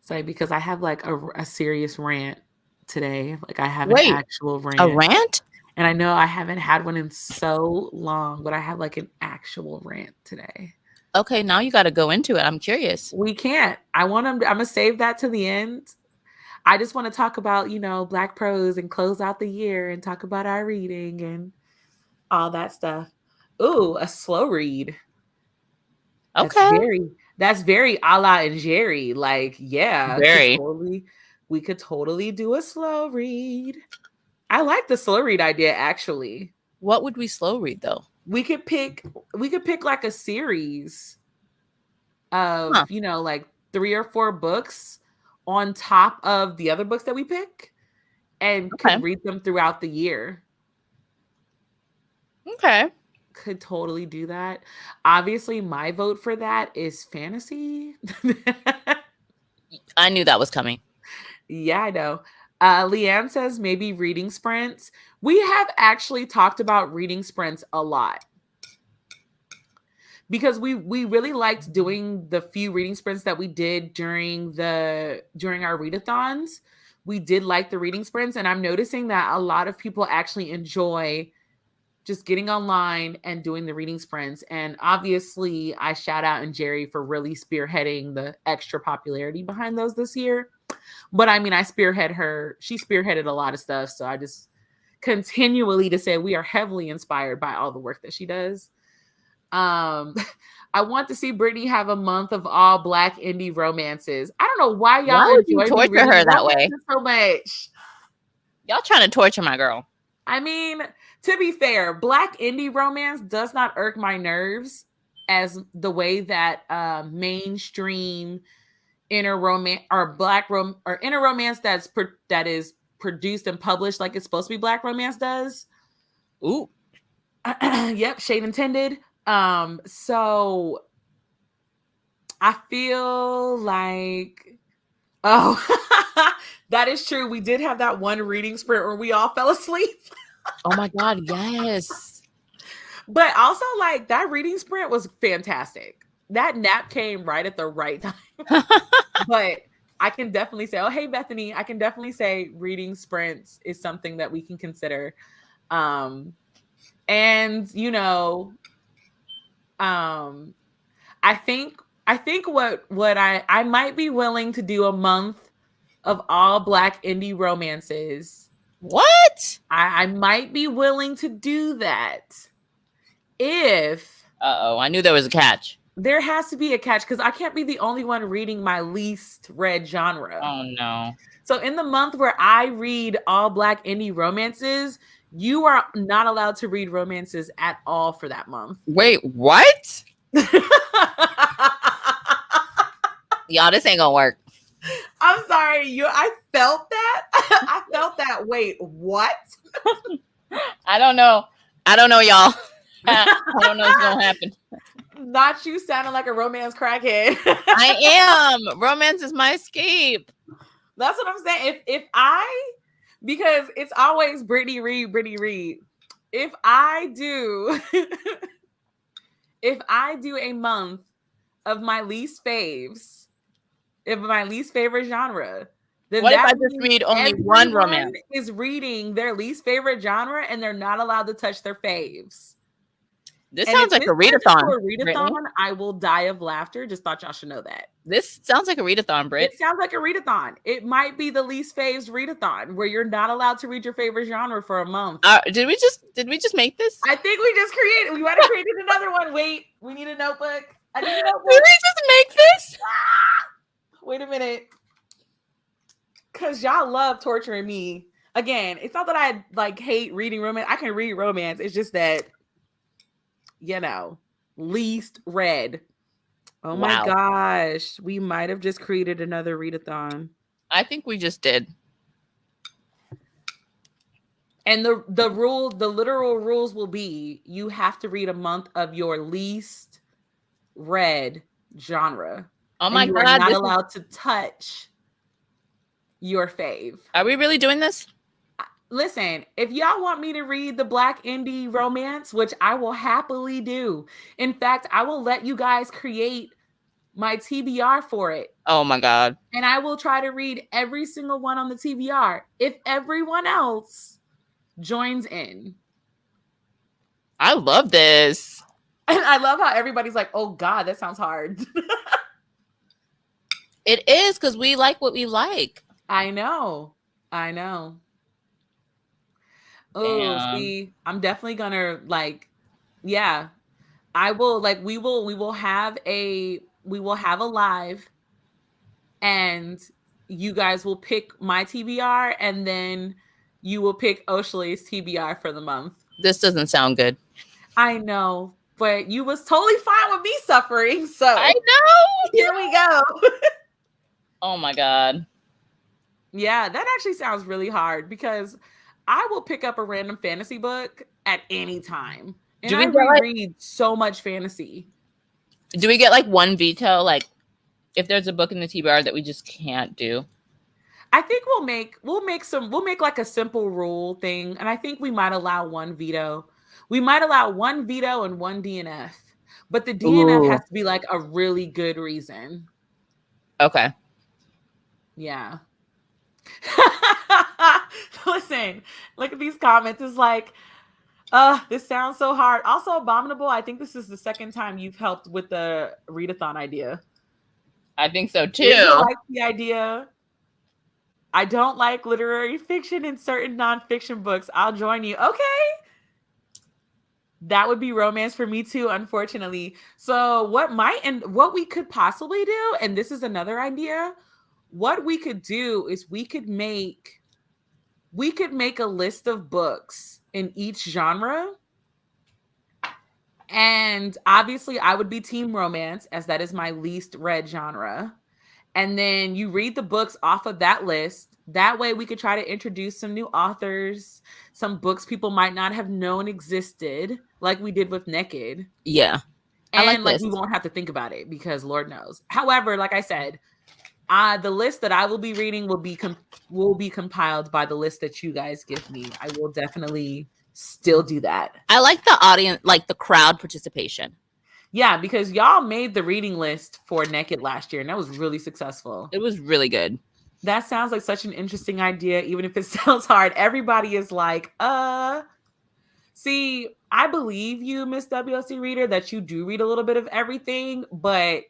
Sorry, because I have like a serious rant today. Like I have an actual rant. A rant? And I know I haven't had one in so long, but I have like an actual rant today. Okay, now you got to go into it. I'm curious. We can't. I'm going to save that to the end. I just want to talk about, Black pros and close out the year and talk about our reading and all that stuff. Ooh, a slow read. Okay. That's very a la and Jerry. Like, yeah. Very. We could totally do a slow read. I like the slow read idea, actually. What would we slow read, though? We could pick like a series of, like 3 or 4 books on top of the other books that we pick and could read them throughout the year. Okay. could totally do that. Obviously, my vote for that is fantasy. I knew that was coming. Yeah, I know. Leanne says maybe reading sprints. We have actually talked about reading sprints a lot because we really liked doing the few reading sprints that we did during our readathons. We did like the reading sprints, and I'm noticing that a lot of people actually enjoy just getting online and doing the reading sprints. And obviously, I shout out and Jerry for really spearheading the extra popularity behind those this year. But I mean, she spearheaded a lot of stuff. So I just continually to say we are heavily inspired by all the work that she does. I want to see Brittany have a month of all Black indie romances. I don't know why y'all Why would you enjoy me torture reading her that way? romances so much. Y'all trying to torture my girl. I mean, to be fair, Black indie romance does not irk my nerves as the way that mainstream inner romance or inner romance that is produced and published like it's supposed to be Black romance does. Ooh. Yep, shade intended. So I feel like, oh, that is true. We did have that one reading sprint where we all fell asleep. Oh my God, yes. But also, like, that reading sprint was fantastic. That nap came right at the right time. But I can definitely say, oh, hey, Bethany, I can definitely say reading sprints is something that we can consider. And, you know, I think what I might be willing to do a month of all Black indie romances. What? I might be willing to do that if I knew there was a catch. There has to be a catch because I can't be the only one reading my least read genre. Oh no. So in the month where I read all Black indie romances, you are not allowed to read romances at all for that month. Wait, what? Y'all, this ain't gonna work. I'm sorry, I felt that. I felt that. Wait, what? I don't know, y'all. I don't know what's gonna happen. Not you sounding like a romance crackhead. I am. Romance is my escape. That's what I'm saying. Because it's always Brittany read. If I do a month of my least faves, my least favorite genre, then what if I just read only one romance? Is reading their least favorite genre and they're not allowed to touch their faves. This sounds like a readathon. I will die of laughter. Just thought y'all should know that. This sounds like a readathon, Britt. It sounds like a readathon. It might be the least faves readathon where you're not allowed to read your favorite genre for a month. Did we just make this? I think we just created. We might have created another one. Wait, we need a notebook. I need a notebook. Did we just make this? Wait a minute. Because y'all love torturing me. Again, it's not that I hate reading romance. I can read romance. It's just that, least read. Oh my gosh. We might have just created another readathon. I think we just did. And the literal rules will be you have to read a month of your least read genre. Oh my God. You're not allowed to touch your fave. Are we really doing this? Listen, if y'all want me to read the Black indie romance, which I will happily do. In fact, I will let you guys create my TBR for it. Oh my God. And I will try to read every single one on the TBR if everyone else joins in. I love this. And I love how everybody's like, oh God, that sounds hard. It is because we like what we like. I know. Oh, see, I'm definitely gonna I will we will have a live and you guys will pick my TBR and then you will pick Oshley's TBR for the month. This doesn't sound good. I know, but you was totally fine with me suffering. So I know. Here we go. Oh my God. Yeah, that actually sounds really hard because I will pick up a random fantasy book at any time. And Do I we get like reread so much fantasy. like one veto? Like if there's a book in the TBR that we just can't do? I think we'll make like a simple rule thing, and I think we might allow one veto. We might allow one veto and one DNF, but the DNF has Ooh. to be like a really good reason. Okay. Yeah. Listen, look at these comments. It's like, this sounds so hard. Also, Abominable, I think this is the second time you've helped with the readathon idea. I think so too. Asia likes the idea. I don't like literary fiction and certain nonfiction books. I'll join you. Okay. That would be romance for me too, unfortunately. So what we could possibly do, and this is another idea, what we could do is we could make a list of books in each genre. And obviously I would be team romance, as that is my least read genre. And then you read the books off of that list. That way we could try to introduce some new authors, some books people might not have known existed, like we did with Naked. Yeah. And like we won't have to think about it because Lord knows. However, like I said, the list that I will be reading will be compiled by the list that you guys give me. I will definitely still do that. I like the audience, like the crowd participation. Yeah, because y'all made the reading list for Naked last year, and that was really successful. It was really good. That sounds like such an interesting idea, even if it sounds hard. Everybody is like, see, I believe you, Miss WLC Reader, that you do read a little bit of everything, but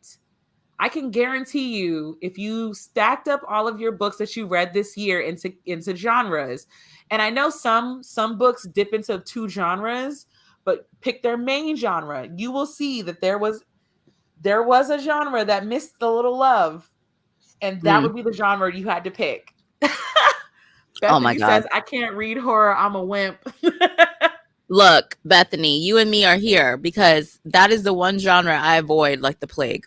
I can guarantee you, if you stacked up all of your books that you read this year into genres, and I know some books dip into 2 genres, but pick their main genre, you will see that there was a genre that missed a little love, and that would be the genre you had to pick. Bethany oh my God. says, I can't read horror. I'm a wimp. Look, Bethany, you and me are here because that is the one genre I avoid like the plague.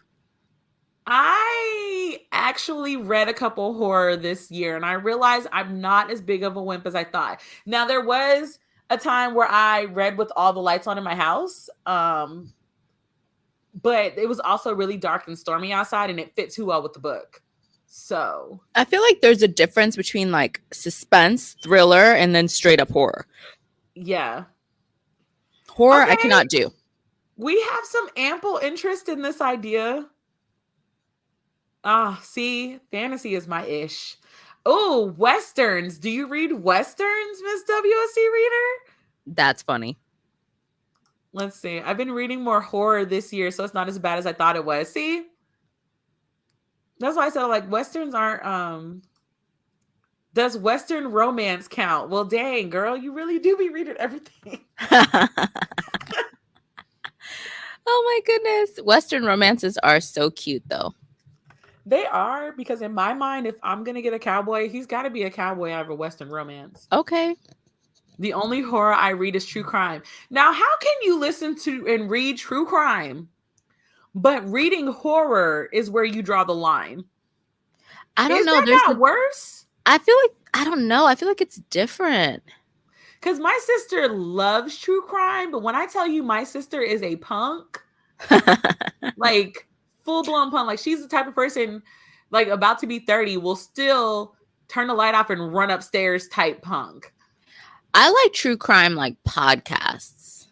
I actually read a couple horror this year, and I realized I'm not as big of a wimp as I thought. Now, there was a time where I read with all the lights on in my house, but it was also really dark and stormy outside, and it fit too well with the book. So I feel like there's a difference between like suspense, thriller, and then straight up horror. Yeah. Horror, okay. I cannot do. We have some ample interest in this idea. See, fantasy is my ish. Oh, Westerns. Do you read Westerns, Miss WSC Reader? That's funny. Let's see. I've been reading more horror this year, so it's not as bad as I thought it was. See? That's why I said, like, Westerns aren't, does Western romance count? Well, dang, girl, you really do be reading everything. Oh my goodness. Western romances are so cute, though. They are, because in my mind, if I'm going to get a cowboy, he's got to be a cowboy out of a Western romance. Okay. The only horror I read is true crime. Now, how can you listen to and read true crime, but reading horror is where you draw the line? I don't know. Is that not worse? I feel like, I don't know. I feel like it's different. Because my sister loves true crime, but when I tell you my sister is a punk, like full-blown punk, like she's the type of person, like about to be 30, will still turn the light off and run upstairs type punk. I like true crime, like podcasts.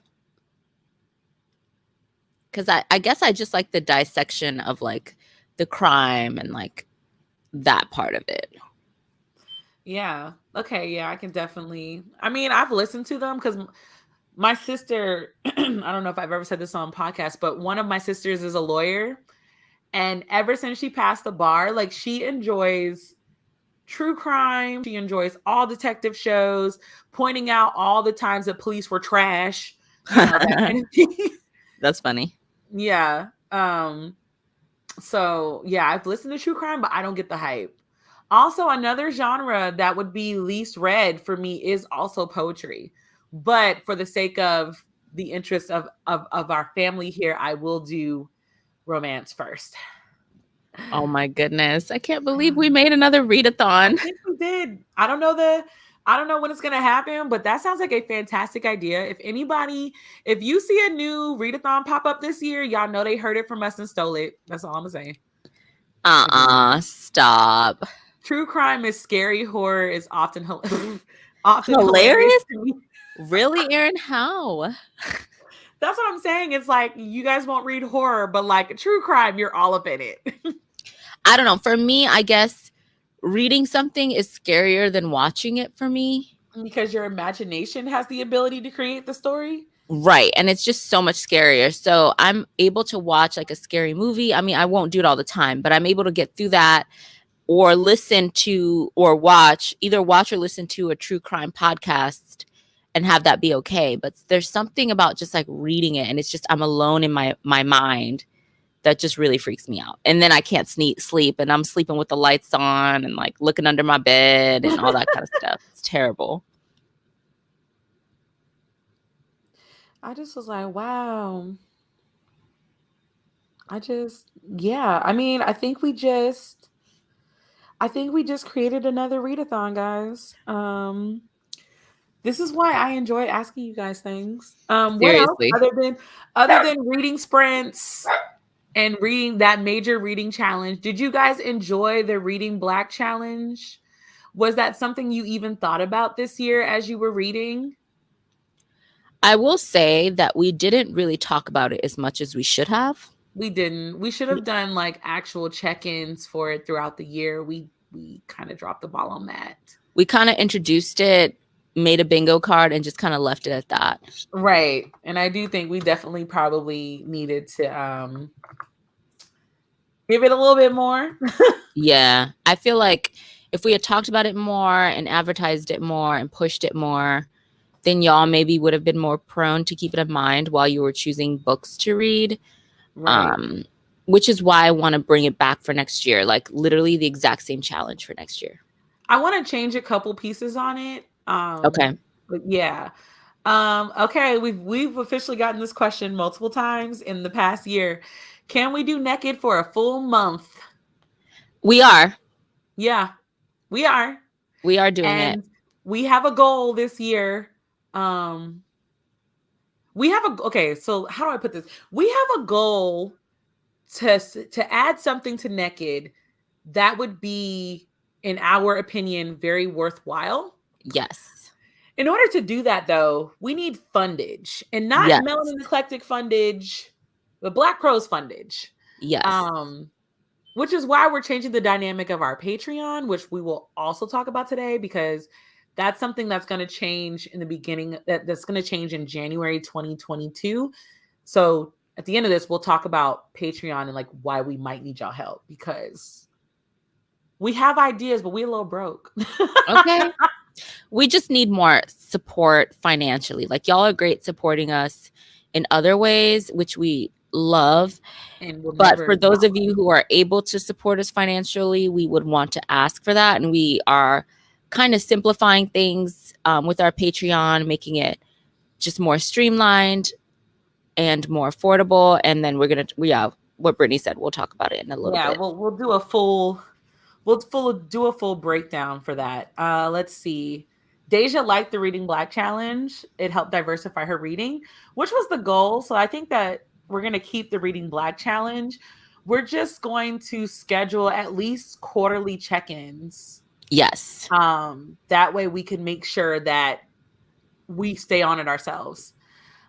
Because I guess I just like the dissection of like the crime and like that part of it. Yeah. Okay. Yeah, I can definitely. I mean, I've listened to them because my sister, I don't know if I've ever said this on podcast, but one of my sisters is a lawyer. And ever since she passed the bar, like she enjoys true crime. She enjoys all detective shows, pointing out all the times that police were trash. You know, that kind of thing. That's funny. Yeah. So yeah, I've listened to true crime, but I don't get the hype. Also, another genre that would be least read for me is also poetry. But for the sake of the interest of our family here, I will do romance first. Oh my goodness. I can't believe we made another readathon. I think we did. I don't know I don't know when it's gonna happen, but that sounds like a fantastic idea. If you see a new readathon pop up this year, y'all know they heard it from us and stole it. That's all I'm gonna say. Stop. True crime is scary. Horror is often often hilarious Hilarious? to me. Really, Erin? How? That's what I'm saying. It's like you guys won't read horror, but like true crime, you're all up in it. I don't know. For me, I guess reading something is scarier than watching it for me. Because your imagination has the ability to create the story. Right. And it's just so much scarier. So I'm able to watch like a scary movie. I mean, I won't do it all the time, but I'm able to get through that or listen to or watch, either watch or listen to a true crime podcast and have that be okay. But there's something about just like reading it and it's just I'm alone in my mind that just really freaks me out. And then I can't sleep and I'm sleeping with the lights on and like looking under my bed and all that kind of stuff. It's terrible. I just was like, wow. Yeah. I mean, I think we just created another readathon, guys. This is why I enjoy asking you guys things. What else Seriously. other than reading sprints and reading that major reading challenge? Did you guys enjoy the Reading Black challenge? Was that something you even thought about this year as you were reading? I will say that we didn't really talk about it as much as we should have. We didn't. We should have done like actual check-ins for it throughout the year. We kind of dropped the ball on that. We kind of introduced it, made a bingo card, and just kind of left it at that. Right. And I do think we definitely probably needed to give it a little bit more. Yeah. I feel like if we had talked about it more and advertised it more and pushed it more, then y'all maybe would have been more prone to keep it in mind while you were choosing books to read. Right. Which is why I want to bring it back for next year, like literally the exact same challenge for next year. I want to change a couple pieces on it. Okay. But yeah. Okay, we've officially gotten this question multiple times in the past year. Can we do Naked for a full month? We are. Yeah, we are. We are doing And it. we have a goal this year. Okay, so how do I put this? We have a goal to add something to Naked that would be, in our opinion, very worthwhile. Yes. In order to do that, though, we need fundage, and not Yes. Melanin Eclectic fundage, but Black Crowes fundage. Yes. Which is why we're changing the dynamic of our Patreon, which we will also talk about today, because that's something that's going to change in the beginning. That's going to change in January 2022. So at the end of this, we'll talk about Patreon and like why we might need y'all help, because we have ideas, but we're a little broke. Okay. We just need more support financially. Like y'all are great supporting us in other ways, which we love. But for those of you who are able to support us financially, we would want to ask for that. And we are kind of simplifying things with our Patreon, making it just more streamlined and more affordable. And then what Brittany said, we'll talk about it in a little bit. Yeah, we'll do a full do a full breakdown for that. Let's see. Deja liked the Reading Black challenge. It helped diversify her reading, which was the goal. So I think that we're going to keep the Reading Black challenge. We're just going to schedule at least quarterly check-ins. Yes. That way we can make sure that we stay on it ourselves.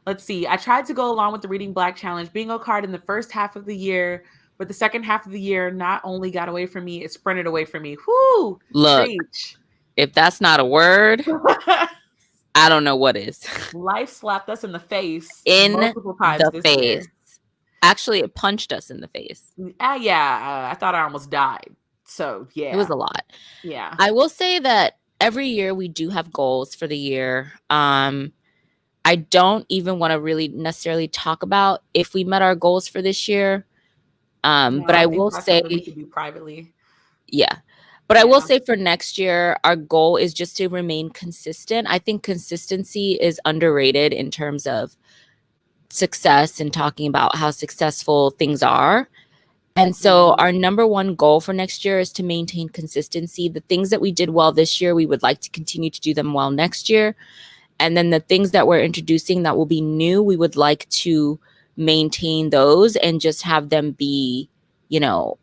Let's see. I tried to go along with the Reading Black challenge bingo card in the first half of the year, but the second half of the year not only got away from me, it sprinted away from me. Whoo! Look, if that's not a word, I don't know what is. Life slapped us in the face multiple times this year. Actually, it punched us in the face. I thought I almost died. So yeah, it was a lot. Yeah, I will say that every year we do have goals for the year. I don't even want to really necessarily talk about if we met our goals for this year. But I will say we could do privately. Yeah. But I will say for next year, our goal is just to remain consistent. I think consistency is underrated in terms of success and talking about how successful things are. And so Yeah. our number one goal for next year is to maintain consistency. The things that we did well this year, we would like to continue to do them well next year. And then the things that we're introducing that will be new, we would like to maintain those and just have them be, you know,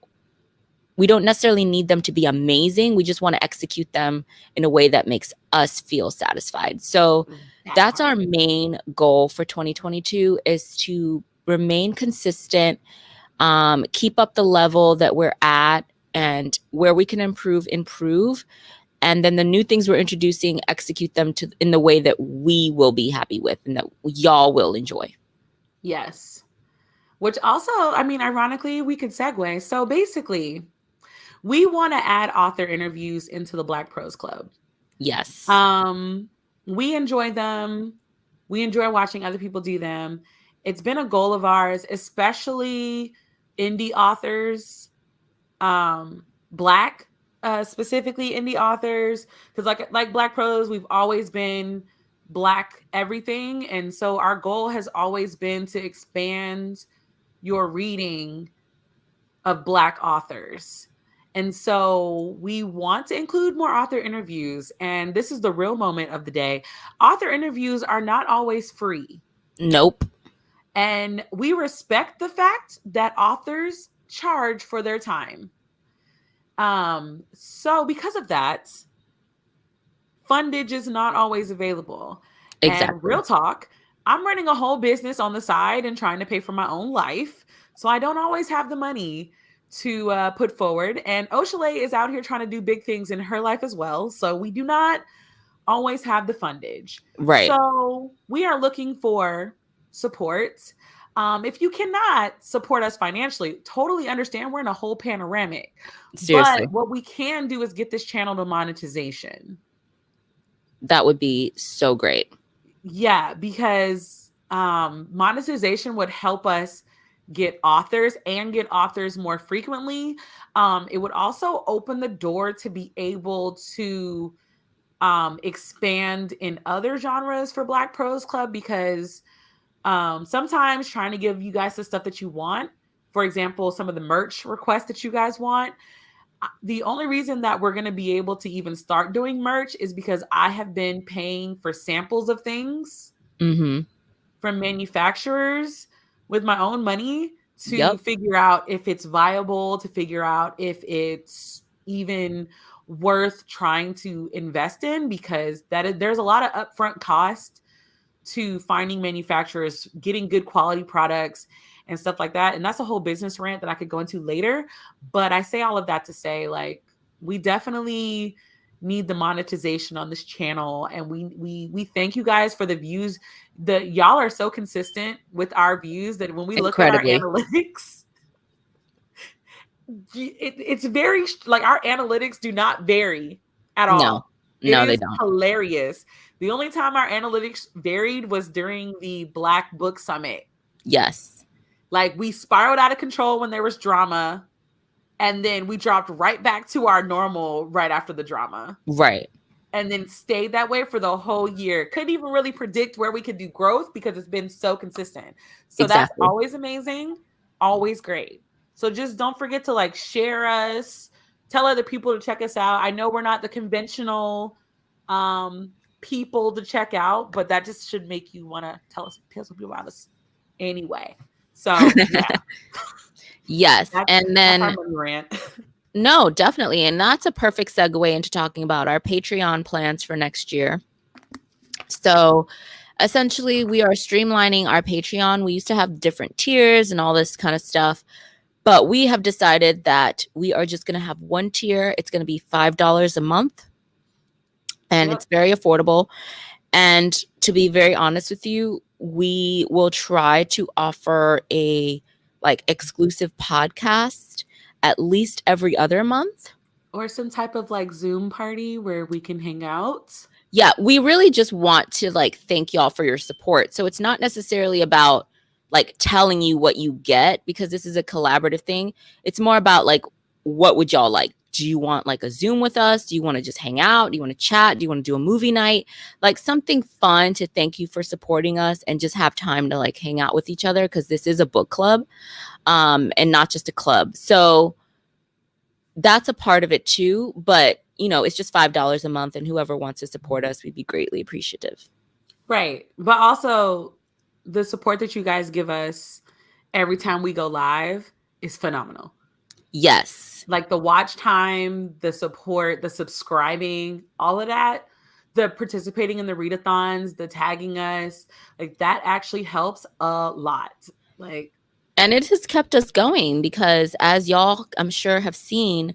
we don't necessarily need them to be amazing. We just want to execute them in a way that makes us feel satisfied. So That that's our part. main goal for 2022 is to remain consistent, keep up the level that we're at, and where we can improve. And then the new things we're introducing, execute them in the way that we will be happy with and that y'all will enjoy. Yes. Which also, I mean, ironically, we could segue. So basically, we want to add author interviews into the Black Prose Club. Yes. We enjoy them. We enjoy watching other people do them. It's been a goal of ours, especially indie authors, Black, specifically indie authors, because like Black Prose, we've always been Black everything, and so our goal has always been to expand your reading of Black authors. And so we want to include more author interviews. And this is the real moment of the day. Author interviews are not always free. Nope. And we respect the fact that authors charge for their time. So because of that, fundage is not always available. Exactly. And real talk, I'm running a whole business on the side and trying to pay for my own life. So I don't always have the money to put forward. And Oshale is out here trying to do big things in her life as well. So we do not always have the fundage. Right. So we are looking for support. If you cannot support us financially, totally understand. We're in a whole panoramic. Seriously. But what we can do is get this channel to monetization. That would be so great. Yeah, because monetization would help us get authors and get authors more frequently. It would also open the door to be able to expand in other genres for Black Prose Club, because sometimes trying to give you guys the stuff that you want, for example, some of the merch requests that you guys want, the only reason that we're going to be able to even start doing merch is because I have been paying for samples of things from manufacturers with my own money to figure out if it's viable, to figure out if it's even worth trying to invest in, because there's a lot of upfront cost to finding manufacturers, getting good quality products and stuff like that. And that's a whole business rant that I could go into later. But I say all of that to say, like, we definitely need the monetization on this channel. And we thank you guys for the views. Y'all are so consistent with our views that when we look at our analytics, it's very, like, our analytics do not vary at all. No, they don't. Hilarious. The only time our analytics varied was during the Black Book Summit. Yes. Like, we spiraled out of control when there was drama, and then we dropped right back to our normal right after the drama. Right. And then stayed that way for the whole year. Couldn't even really predict where we could do growth because it's been so consistent. So That's always amazing. Always great. So just don't forget to, like, share us, tell other people to check us out. I know we're not the conventional people to check out, but that just should make you want to tell some people about us anyway. So yeah. Yes. And then that's our money rant. No, definitely. And that's a perfect segue into talking about our Patreon plans for next year. So essentially, we are streamlining our Patreon. We used to have different tiers and all this kind of stuff, but we have decided that we are just going to have one tier. It's going to be $5 a month, and it's very affordable. And to be very honest with you, we will try to offer a exclusive podcast at least every other month, or some type of like Zoom party where we can hang out. Yeah, we really just want to thank y'all for your support. So it's not necessarily about telling you what you get, because this is a collaborative thing. It's more about what would y'all like? Do you want like a Zoom with us? Do you want to just hang out? Do you want to chat? Do you want to do a movie night? Like something fun to thank you for supporting us and just have time to like hang out with each other, because this is a book club, and not just a club. So that's a part of it too. But, it's just $5 a month, and whoever wants to support us, we'd be greatly appreciative. Right. But also, the support that you guys give us every time we go live is phenomenal. Yes. Like the watch time, the support, the subscribing, all of that, the participating in the readathons, the tagging us, like that actually helps a lot. Like, and it has kept us going because, as y'all, I'm sure, have seen,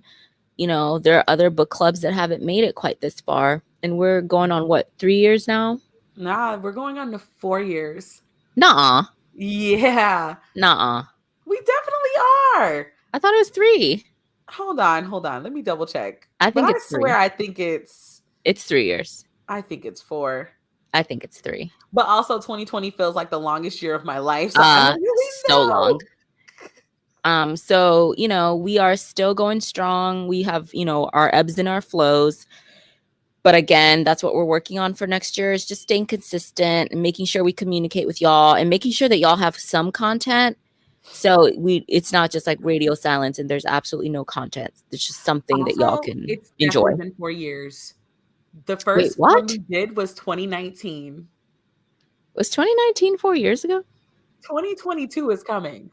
there are other book clubs that haven't made it quite this far. And we're going on, what, 3 years now? nah, we're going on to 4 years. Nuh-uh. Yeah. Nuh-uh. We definitely are. I thought it was 3. Hold on. Let me double check. I think But it's I swear 3. I think it's 3 years. I think it's 4. I think it's 3. But also 2020 feels like the longest year of my life. So I don't really so know. long. So, we are still going strong. We have, our ebbs and our flows. But again, that's what we're working on for next year, is just staying consistent and making sure we communicate with y'all and making sure that y'all have some content. So it's not just like radio silence and there's absolutely no content. It's just something Also, that y'all can it's enjoy. It's been 4 years. The first one we did was 2019. Was 2019 4 years ago? 2022 is coming.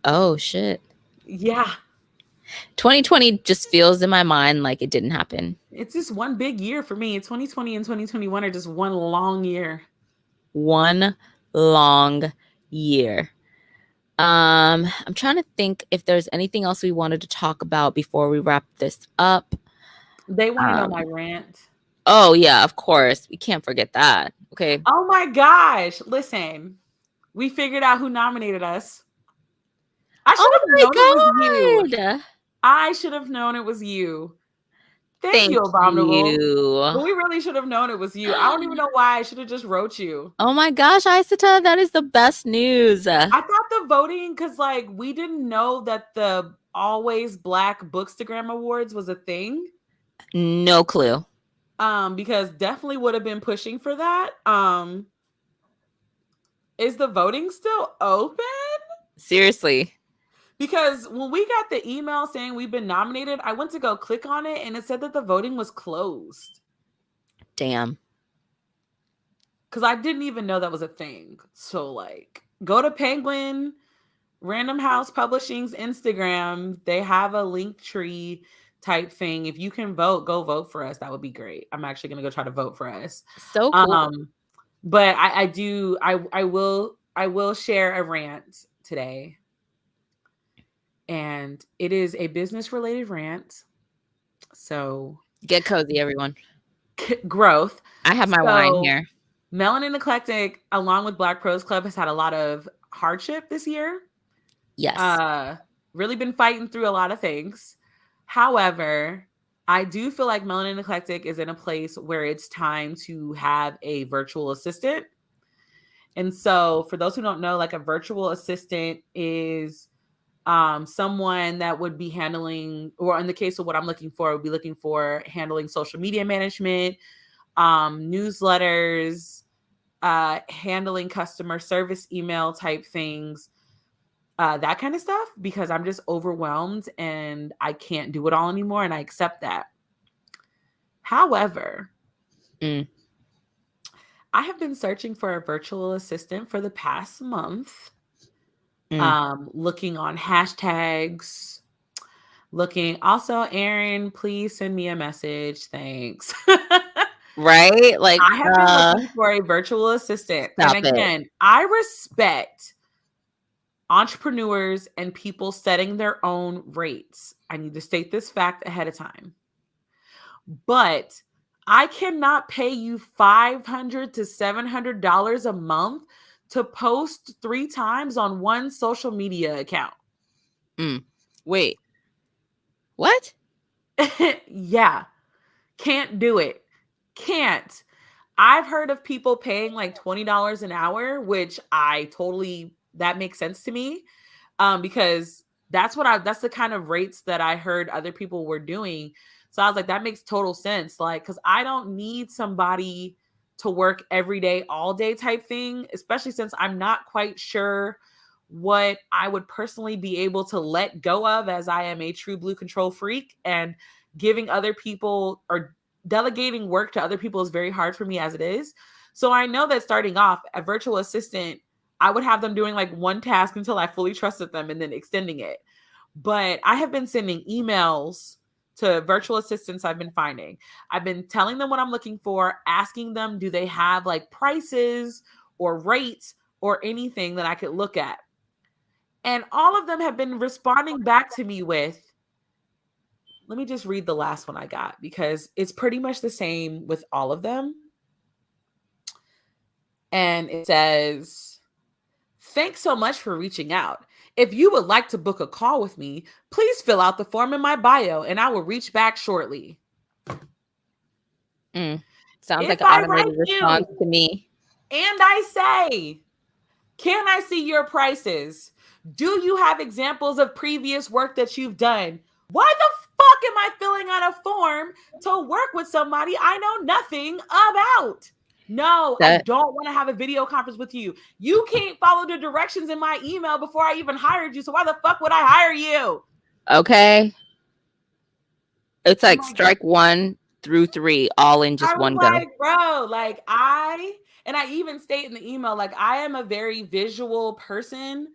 Oh, shit. Yeah. 2020 just feels in my mind like it didn't happen. It's just one big year for me. 2020 and 2021 are just one long year. One long year. I'm trying to think if there's anything else we wanted to talk about before we wrap this up. They want to know my rant. Oh, yeah, of course. We can't forget that. Okay. Oh my gosh. Listen, we figured out who nominated us. I should have known it was you. I should have known it was you. Thank you, Abominable. But we really should have known it was you. I don't even know why. I should have just wrote you. Oh my gosh, Isata, that is the best news. I thought the voting, because like we didn't know that the Always Black Bookstagram Awards was a thing. No clue. Because definitely would have been pushing for that. Is the voting still open? Seriously. Because when we got the email saying we've been nominated, I went to go click on it and it said that the voting was closed. Damn. Because I didn't even know that was a thing. So like, go to Penguin Random House Publishing's Instagram. They have a link tree type thing. If you can vote, go vote for us. That would be great. I'm actually going to go try to vote for us. So cool. But I will share a rant today. And it is a business related rant. So get cozy, everyone. Growth. I have my wine here. Melanin Eclectic, along with Black Prose Club, has had a lot of hardship this year. Yes. Really been fighting through a lot of things. However, I do feel like Melanin Eclectic is in a place where it's time to have a virtual assistant. And so for those who don't know, like a virtual assistant is someone that would be handling, or in the case of what I'm looking for, would be looking for handling social media management, newsletters, handling customer service email type things, that kind of stuff, because I'm just overwhelmed and I can't do it all anymore, and I accept that. However, I have been searching for a virtual assistant for the past month. Looking on hashtags, also, Aaron, please send me a message. Thanks. Right? Like, I have been looking for a virtual assistant. And again, I respect entrepreneurs and people setting their own rates. I need to state this fact ahead of time. But I cannot pay you $500 to $700 a month to post 3 times on one social media account. Wait. What? Yeah. Can't do it. Can't. I've heard of people paying like $20 an hour, which that makes sense to me. Because that's the kind of rates that I heard other people were doing. So I was like, that makes total sense. Like, cause I don't need somebody to work every day, all day type thing, especially since I'm not quite sure what I would personally be able to let go of, as I am a true blue control freak, and giving other people or delegating work to other people is very hard for me as it is. So I know that starting off, a virtual assistant, I would have them doing like one task until I fully trusted them and then extending it. But I have been sending emails to virtual assistants I've been finding. I've been telling them what I'm looking for, asking them, do they have like prices or rates or anything that I could look at? And all of them have been responding back to me with, let me just read the last one I got because it's pretty much the same with all of them. And it says, thanks so much for reaching out. If you would like to book a call with me, please fill out the form in my bio and I will reach back shortly. Sounds if like an automated response to me. And I say, can I see your prices? Do you have examples of previous work that you've done? Why the fuck am I filling out a form to work with somebody I know nothing about? No, I don't want to have a video conference with you. You can't follow the directions in my email before I even hired you. So why the fuck would I hire you? Okay. It's like strike 1 through 3, all in just one go. Bro, like I even state in the email, like I am a very visual person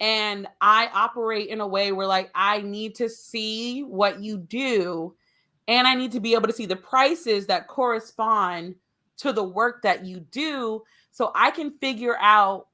and I operate in a way where like I need to see what you do and I need to be able to see the prices that correspond to the work that you do so I can figure out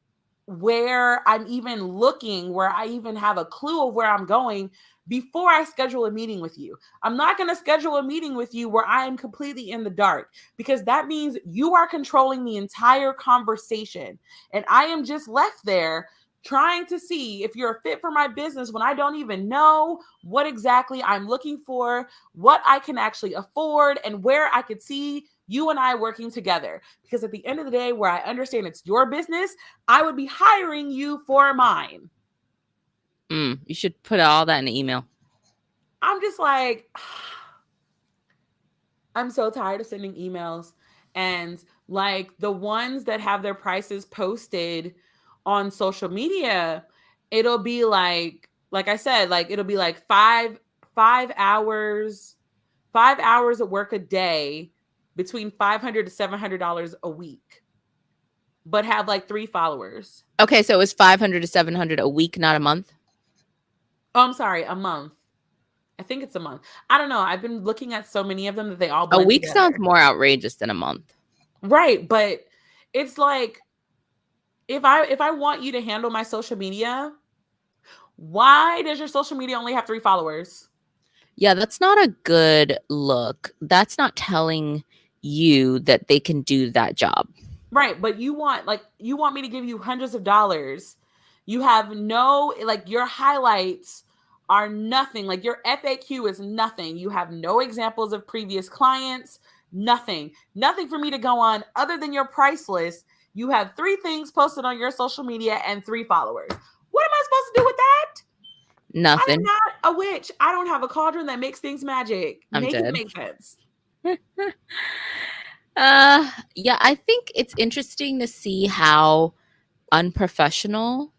where I'm even looking, where I even have a clue of where I'm going before I schedule a meeting with you. I'm not going to schedule a meeting with you where I am completely in the dark because that means you are controlling the entire conversation. And I am just left there trying to see if you're a fit for my business when I don't even know what exactly I'm looking for, what I can actually afford, and where I could see you and I working together. Because at the end of the day, where I understand it's your business, I would be hiring you for mine. You should put all that in an email. I'm just like, I'm so tired of sending emails. And like the ones that have their prices posted on social media, it'll be like I said, like it'll be like 5 hours of work a day, between $500 to $700 a week, but have like 3 followers. Okay, so it was $500 to $700 a week, not a month? Oh, I'm sorry, a month. I think it's a month. I don't know. I've been looking at so many of them that they all blend a week together. Sounds more outrageous than a month. Right, but it's like if I want you to handle my social media, why does your social media only have 3 followers? Yeah, that's not a good look. That's not telling you that they can do that job. Right, but you want me to give you hundreds of dollars. You have no, like, your highlights are nothing. Like, your FAQ is nothing. You have no examples of previous clients, nothing for me to go on other than your price list. You have 3 things posted on your social media and 3 followers. What am I supposed to do with that? Nothing. I'm not a witch. I don't have a cauldron that makes things magic. Make it make sense. Yeah, I think it's interesting to see how unprofessional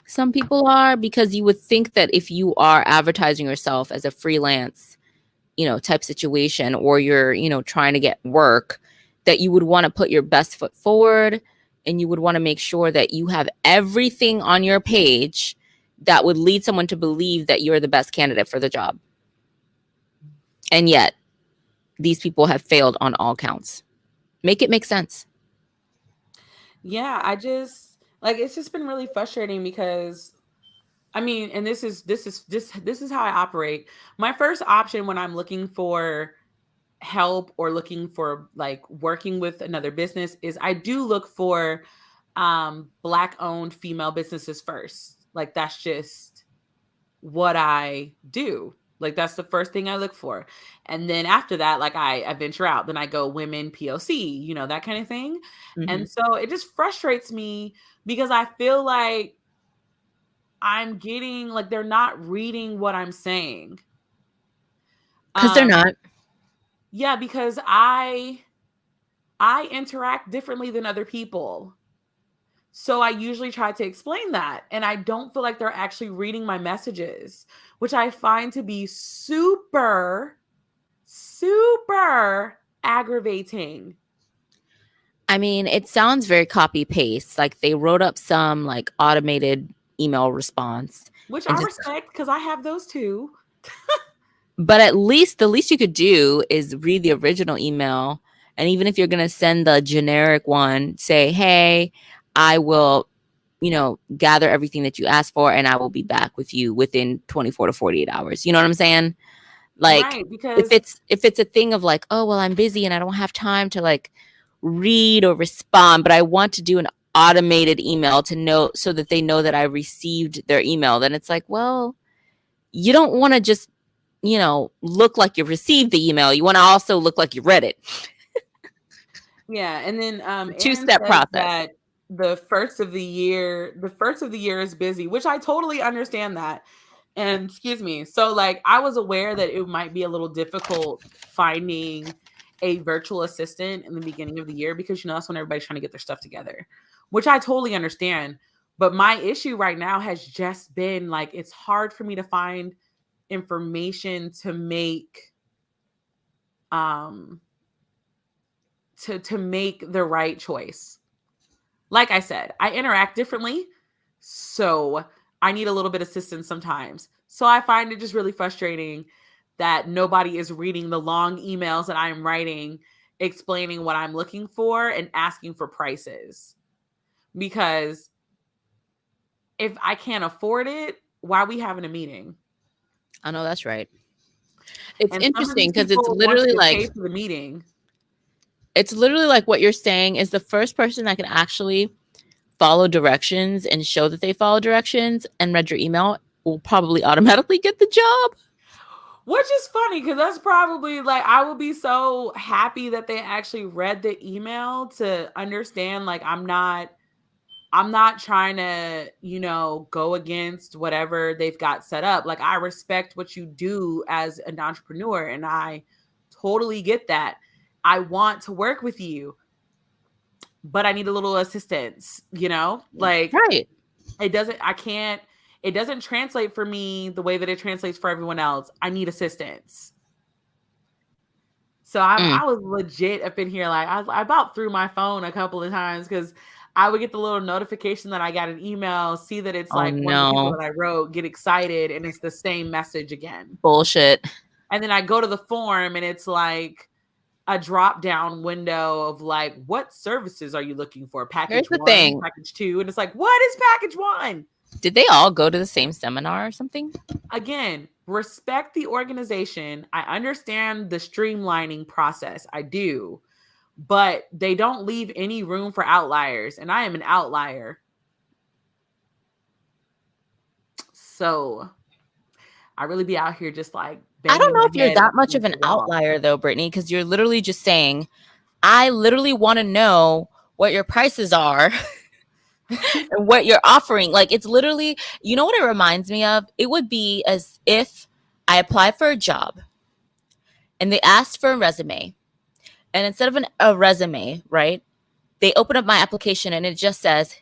some people are, because you would think that if you are advertising yourself as a freelance, type situation, or you're, trying to get work, that you would want to put your best foot forward and you would want to make sure that you have everything on your page that would lead someone to believe that you're the best candidate for the job. And yet, these people have failed on all counts. Make it make sense. Yeah, it's just been really frustrating because, I mean, and this is how I operate. My first option when I'm looking for help or looking for like working with another business is I do look for Black owned female businesses first. Like that's just what I do. Like that's the first thing I look for. And then after that, like I venture out, then I go women POC, that kind of thing. Mm-hmm. And so it just frustrates me because I feel like I'm getting like they're not reading what I'm saying. Because they're not. Yeah, because I interact differently than other people. So I usually try to explain that. And I don't feel like they're actually reading my messages, which I find to be super, super aggravating. I mean, it sounds very copy paste. Like they wrote up some like automated email response Which and I just, respect because I have those too. but at least the least you could do is read the original email. And even if you're going to send the generic one, say, hey, I will, gather everything that you asked for and I will be back with you within 24 to 48 hours. You know what I'm saying? Like Right. if Because, it's a thing of like, oh, well, I'm busy and I don't have time to like read or respond, but I want to do an automated email to know so that they know that I received their email, then it's like, well, you don't want to just, look like you received the email. You want to also look like you read it. yeah. And then It's a Aaron two-step says process. that the first of the year is busy, which I totally understand that. And excuse me. So like I was aware that it might be a little difficult finding a virtual assistant in the beginning of the year because that's when everybody's trying to get their stuff together, which I totally understand. But my issue right now has just been like it's hard for me to find information to make um to make the right choice. Like I said, I interact differently, so I need a little bit of assistance sometimes. So I find it just really frustrating that nobody is reading the long emails that I'm writing explaining what I'm looking for and asking for prices. Because if I can't afford it, why are we having a meeting? I know that's right. It's And some of interesting these because people want you to pay for the meeting. it's literally like what you're saying is the first person that can actually follow directions and show that they follow directions and read your email will probably automatically get the job. Which is funny because that's probably like I will be so happy that they actually read the email to understand like I'm not trying to, go against whatever they've got set up. Like I respect what you do as an entrepreneur and I totally get that. I want to work with you, but I need a little assistance, Like Right. it doesn't translate for me the way that it translates for everyone else. I need assistance. So I was legit up in here like I about threw my phone a couple of times because I would get the little notification that I got an email, see that it's Oh like one of the people no. that I wrote, get excited, and it's the same message again. Bullshit. And then I go to the form and it's like a drop down window of like, what services are you looking for? Here's Package the one, thing. package two. And it's like, what is package one? Did they all go to the same seminar or something? Again, respect the organization. I understand the streamlining process. I do. But they don't leave any room for outliers. And I am an outlier. So I really be out here just like I don't banging know my if you're head that much of against an the wall. outlier though, Brittany, because you're literally just saying, I literally want to know what your prices are and what you're offering. Like it's literally, you know what it reminds me of? It would be as if I applied for a job and they asked for a resume. And instead of a resume, right? They open up my application and it just says,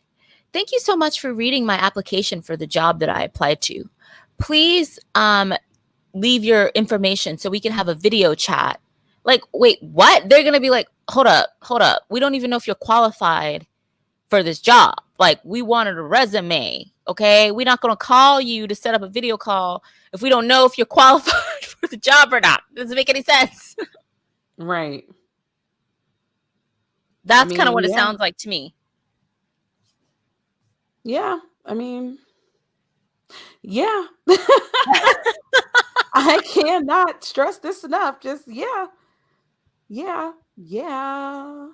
thank you so much for reading my application for the job that I applied to. Please leave your information so we can have a video chat. Like, wait, what? They're going to be like, hold up, hold up. We don't even know if you're qualified for this job. Like, we wanted a resume. Okay. We're not going to call you to set up a video call if we don't know if you're qualified for the job or not. Doesn't make any sense. Right. I That's kind of mean, what it yeah. sounds like to me. Yeah. I mean, yeah. I cannot stress this enough. Just, yeah. Yeah. Yeah.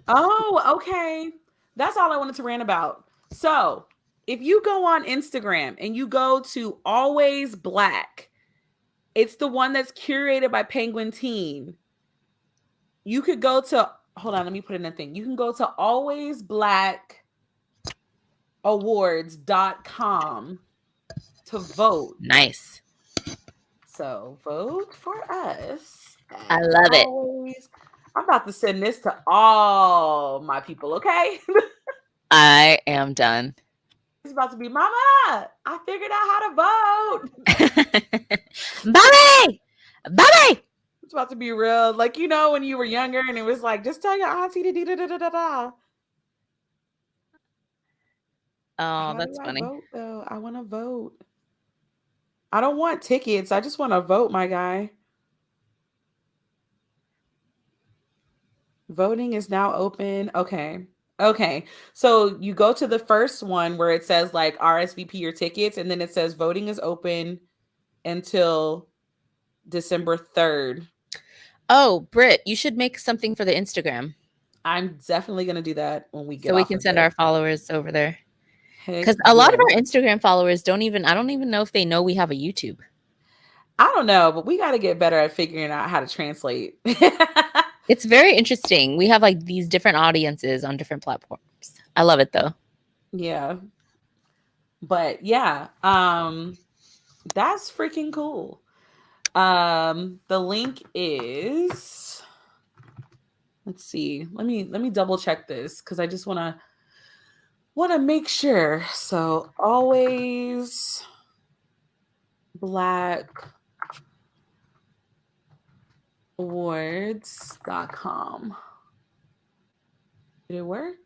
Oh, okay. That's all I wanted to rant about. So, if you go on Instagram and you go to Always Black, it's the one that's curated by Penguin Teen. You could go to, hold on, let me put in a thing. You can go to Always Black blackawards.com to vote. Nice. So vote for us. I As love it. always, I'm about to send this to all my people, okay? I am done. It's about to be, Mama, I figured out how to vote. Bobby! Bobby! It's about to be real. Like, you know, when you were younger and it was like, just tell your auntie to da-da-da-da-da. Oh, How that's do I funny. vote, though? I want to vote. I don't want tickets. I just want to vote, my guy. Voting is now open. Okay. Okay. So you go to the first one where it says like RSVP your tickets, and then it says voting is open until December 3rd. Oh, Britt, you should make something for the Instagram I'm definitely going to do that when we get so we off can of send this. our followers over there. Heck Because a lot of yeah. our Instagram followers I don't even know if they know we have a YouTube. I don't know, but we got to get better at figuring out how to translate. It's very interesting. We have like these different audiences on different platforms. I love it though. Yeah. But yeah, that's freaking cool. The link is, let's see. Let me double check this cuz I just want to make sure. So, always blackawards.com. Did it work?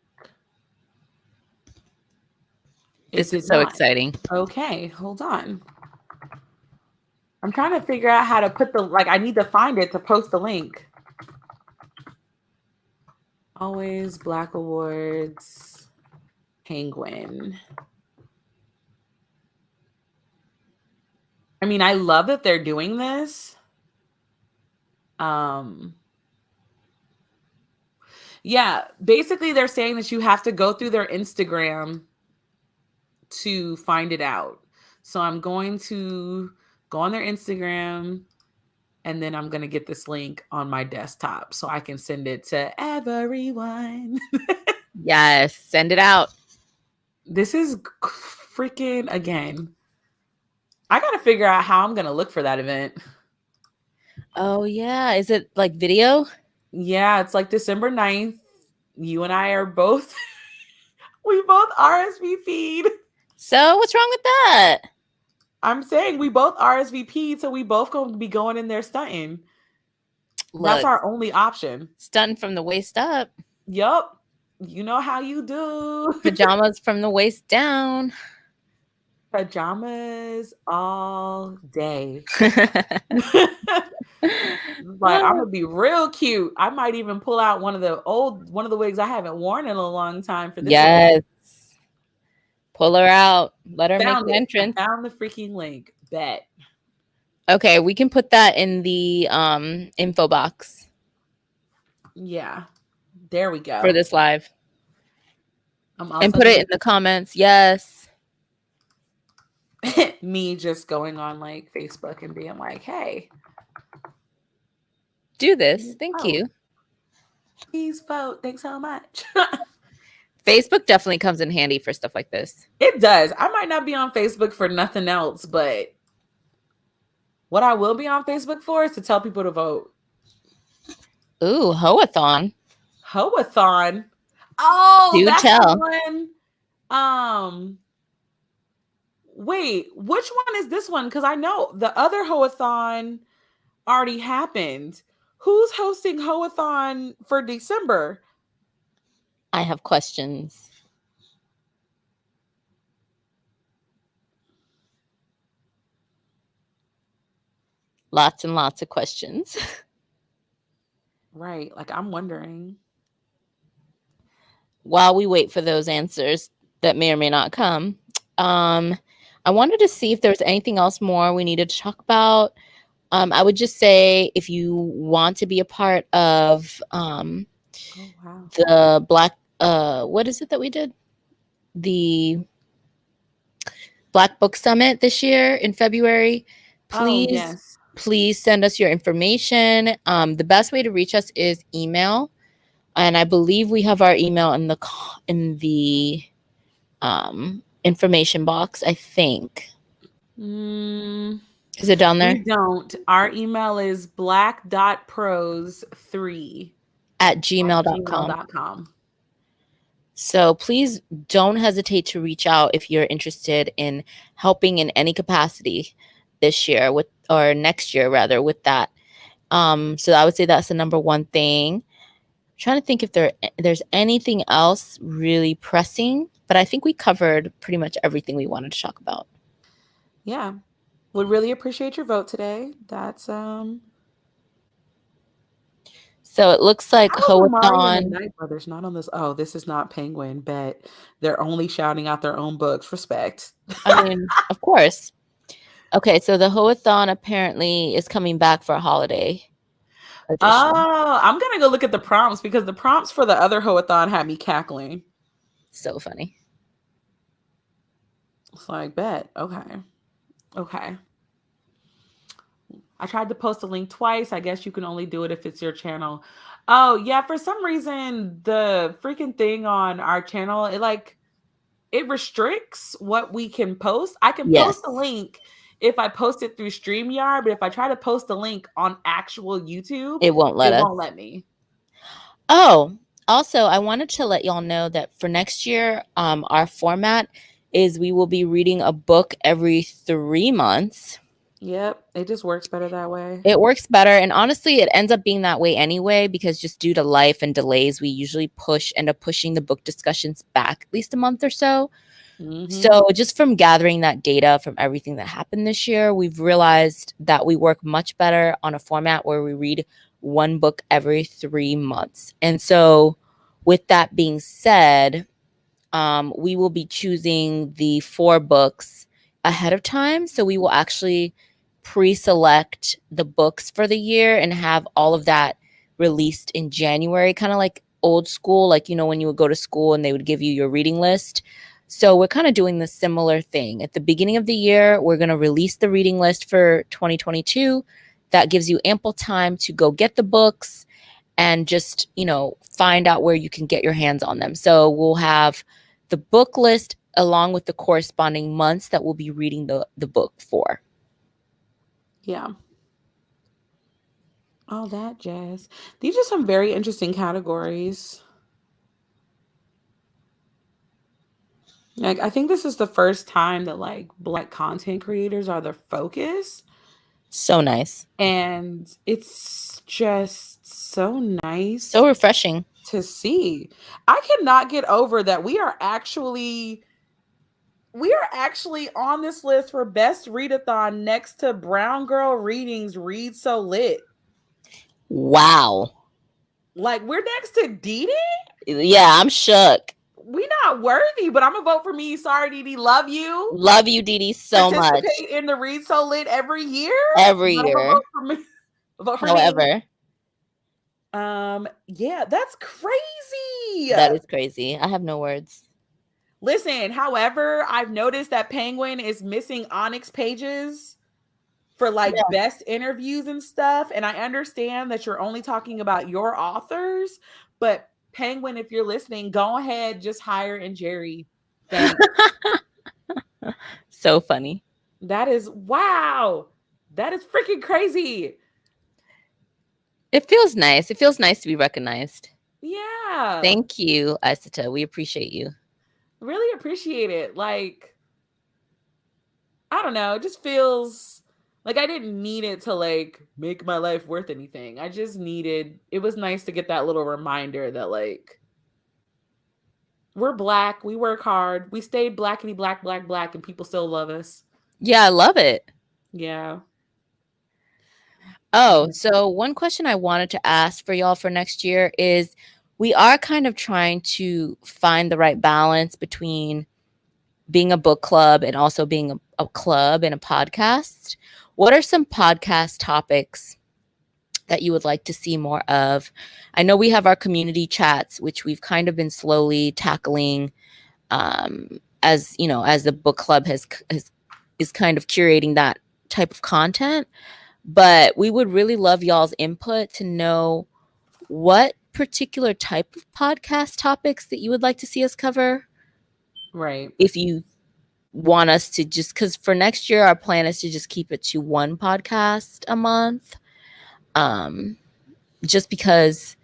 This is so exciting. Okay, hold on. I'm trying to figure out how to put I need to find it to post the link. Always Black Awards Penguin. I mean, I love that they're doing this. Yeah, basically they're saying that you have to go through their Instagram to find it out. So I'm going to go on their Instagram and then I'm going to get this link on my desktop so I can send it to everyone. Yes, send it out. This is freaking, again, I got to figure out how I'm going to look for that event. Oh, yeah. Is it like video? Yeah, it's like December 9th. You and I are both, we both RSVP'd. So what's wrong with that? I'm saying we both RSVP'd, so we both going to be going in there stunting. That's our only option. Stunting from the waist up. Yup. You know how you do. Pajamas from the waist down. Pajamas all day. Like, I'm gonna be real cute. I might even pull out one of the wigs I haven't worn in a long time for this. Yes. Event. Pull her out. Let her make an entrance. I found the freaking link. Bet. Okay, we can put that in the info box. Yeah. There we go. For this live. And put it in the comments. Yes. Me just going on like Facebook and being like, hey, do this. Thank you. Please vote. Thanks so much. Facebook definitely comes in handy for stuff like this. It does. I might not be on Facebook for nothing else, but what I will be on Facebook for is to tell people to vote. Ooh, Hoathon. Hoathon. Oh, do that's tell. The one. Wait, which one is this one? Because I know the other Hoathon already happened. Who's hosting Hoathon for December? I have questions. Lots and lots of questions. Right. Like, I'm wondering. While we wait for those answers that may or may not come, I wanted to see if there was anything else more we needed to talk about. I would just say if you want to be a part of the Black, what is it that we did? The Black Book Summit this year in February. Please send us your information. The best way to reach us is email. And I believe we have our email in the information box, I think. Mm, Is it down there? we don't. Our email is black.pros3 At at gmail.com. gmail.com. So please don't hesitate to reach out if you're interested in helping in any capacity this year with, or next year rather, with that. So I would say that's the number one thing. I'm trying to think if there's anything else really pressing, but I think we covered pretty much everything we wanted to talk about. Yeah. Would really appreciate your vote today. That's So it looks like how is Amari and the Hoathon. Knight Brothers not on this? Oh, this is not Penguin, bet they're only shouting out their own books. Respect. I mean, of course. Okay, so the Hoathon apparently is coming back for a holiday edition. Oh, I'm gonna go look at the prompts because the prompts for the other Hoathon had me cackling. So funny. It's like, bet. Okay. Okay. I tried to post a link twice. I guess you can only do it if it's your channel. Oh, yeah. For some reason, the freaking thing on our channel, it restricts what we can post. I can Yes. post a link if I post it through StreamYard, but if I try to post a link on actual YouTube, It won't let us. won't let me. Oh, also, I wanted to let y'all know that for next year, our format is we will be reading a book every 3 months. Yep, it just works better that way. It works better, and honestly, it ends up being that way anyway because just due to life and delays, we usually end up pushing the book discussions back at least a month or so. Mhm. So just from gathering that data from everything that happened this year, we've realized that we work much better on a format where we read one book every 3 months. And so with that being said, we will be choosing the 4 books ahead of time. So we will actually pre-select the books for the year and have all of that released in January, kind of like old school, like, you know, when you would go to school and they would give you your reading list. So we're kind of doing the similar thing. At the beginning of the year, we're going to release the reading list for 2022. That gives you ample time to go get the books and just, you know, find out where you can get your hands on them. So we'll have the book list along with the corresponding months that we'll be reading the book for. Yeah. All that jazz. These are some very interesting categories. Like, I think this is the first time that like Black content creators are the focus. So nice. And it's just so nice. So refreshing to see. I cannot get over that we are actually on this list for best readathon next to Brown Girl Readings Read So Lit. Wow. Like, we're next to Dee Dee? Yeah, I'm shook. We not worthy, but I'm gonna vote for me. Sorry, Dee Dee. Love you. Love you, Dee Dee, so much. Participate in the Read So Lit every year. Every year. Vote for me. Vote for However. Me. Yeah, that's crazy. That is crazy. I have no words. Listen, however, I've noticed that Penguin is missing Onyx pages for like best interviews and stuff. And I understand that you're only talking about your authors, but Penguin, if you're listening, go ahead, just hire and Jerry. So funny. That is wow. That is freaking crazy. It feels nice. It feels nice to be recognized. Yeah. Thank you, Isata. We appreciate you. Really appreciate it. Like, I don't know. It just feels like I didn't need it to like make my life worth anything. I just needed, it was nice to get that little reminder that like we're Black, we work hard, we stayed blackity black, and people still love us. Yeah, I love it. Yeah. Oh, so one question I wanted to ask for y'all for next year is we are kind of trying to find the right balance between being a book club and also being a club and a podcast. What are some podcast topics that you would like to see more of? I know we have our community chats, which we've kind of been slowly tackling as, you know, as the book club is kind of curating that type of content. But we would really love y'all's input to know what particular type of podcast topics that you would like to see us cover. Right. If you want us to just, because for next year, our plan is to just keep it to one podcast a month. Just because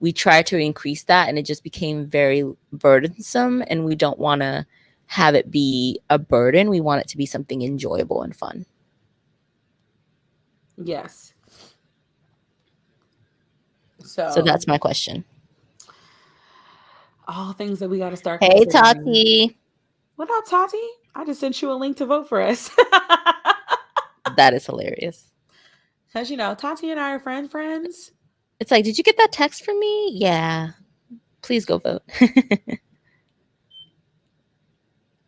we tried to increase that and it just became very burdensome, and we don't want to have it be a burden. We want it to be something enjoyable and fun. Yes. So that's my question. All things that we got to start. Hey, Tati. What up, Tati? I just sent you a link to vote for us. That is hilarious. Because, Tati and I are friends. It's like, did you get that text from me? Yeah. Please go vote.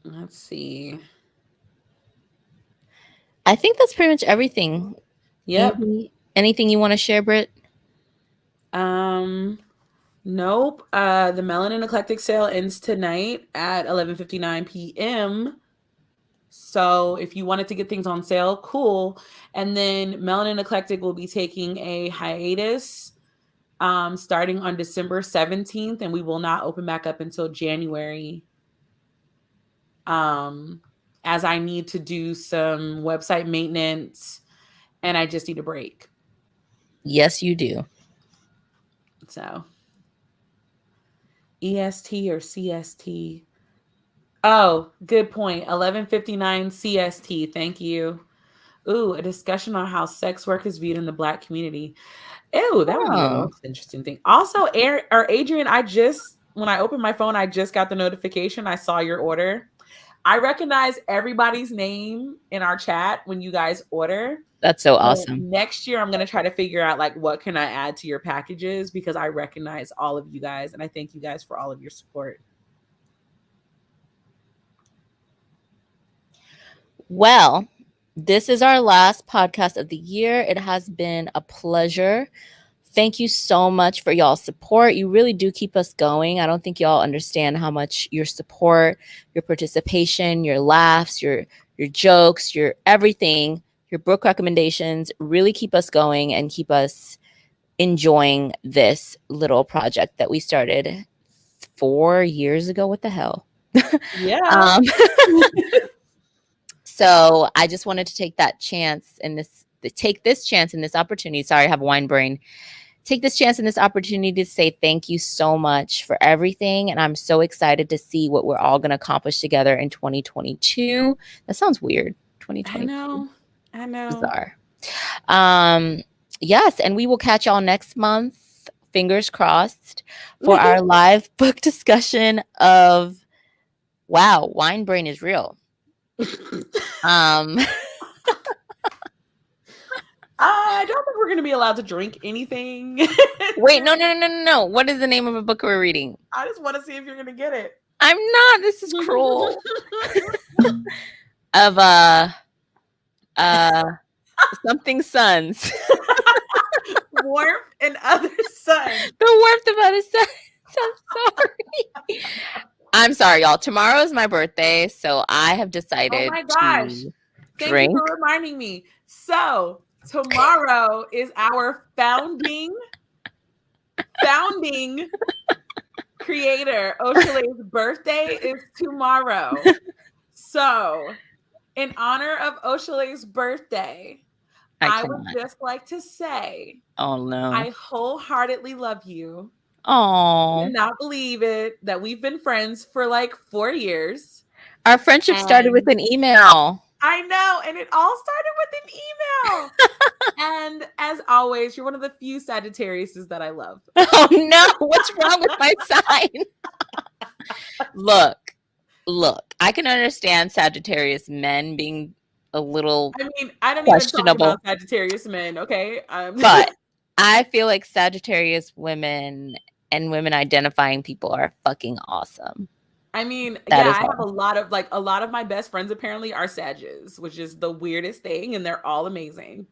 Let's see. I think that's pretty much everything. Yep. Anything you want to share, Britt? Nope. The Melanin Eclectic sale ends tonight at 11:59 p.m. So if you wanted to get things on sale, cool. And then Melanin Eclectic will be taking a hiatus starting on December 17th, and we will not open back up until January. As I need to do some website maintenance and I just need a break. Yes, you do. So EST or CST? Oh, good point. 11:59 CST. Thank you. Ooh, a discussion on how sex work is viewed in the Black community. Ew, that would be the most interesting thing. Also, Adrian, when I opened my phone, I just got the notification. I saw your order. I recognize everybody's name in our chat when you guys order. That's so awesome. Next year, I'm going to try to figure out like what can I add to your packages, because I recognize all of you guys and I thank you guys for all of your support. Well, this is our last podcast of the year. It has been a pleasure. Thank you so much for y'all's support. You really do keep us going. I don't think y'all understand how much your support, your participation, your laughs, your jokes, your everything, your book recommendations really keep us going and keep us enjoying this little project that we started 4 years ago. What the hell? Yeah. So I just wanted to take that chance and this chance and this opportunity. Sorry, I have wine brain. Take this chance and this opportunity to say thank you so much for everything. And I'm so excited to see what we're all going to accomplish together in 2022. That sounds weird. 2022. I know. Bizarre. Yes, and we will catch y'all next month. Fingers crossed for our live book discussion of wow, wine brain is real. I don't think we're going to be allowed to drink anything. Wait, no. What is the name of a book we're reading? I just want to see if you're going to get it. I'm not. This is cruel. Of something suns. Warmth and Other Suns. The warmth of other suns. I'm sorry. I'm sorry, y'all. Tomorrow is my birthday, so I have decided. Oh my gosh! Thank you for reminding me. So tomorrow is our founding creator Oshalay's birthday is tomorrow. So, in honor of Oshalay's birthday, I would just like to say, oh no, I wholeheartedly love you. Oh, I cannot believe it that we've been friends for like 4 years. Our friendship started with an email. I know, and it all started with an email. And as always, you're one of the few Sagittariuses that I love. Oh no, what's wrong with my sign? Look, I can understand Sagittarius men being a little I don't even talk about Sagittarius men, okay? But I feel like Sagittarius women and women identifying people are fucking awesome. I have a lot of my best friends apparently are Sagittarius, which is the weirdest thing, and they're all amazing.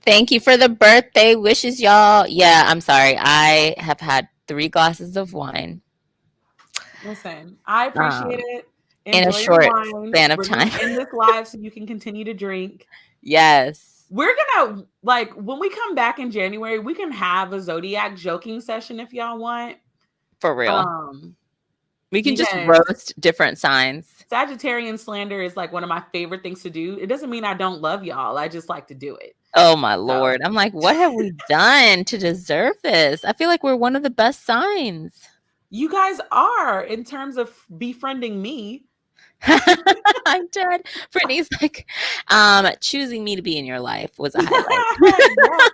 Thank you for the birthday wishes, y'all. Yeah, I'm sorry. I have had 3 glasses of wine. Listen, I appreciate it. Enjoy in a short span of time. In this live so you can continue to drink. Yes. We're gonna, when we come back in January, we can have a Zodiac joking session if y'all want. For real. We can just Yes. roast different signs. Sagittarian slander is like one of my favorite things to do. It doesn't mean I don't love y'all. I just like to do it. Oh my So Lord. I'm like, what have we done to deserve this? I feel like we're one of the best signs. you guys are in terms of befriending me. I'm dead. Brittany's like, choosing me to be in your life was a highlight. Yeah.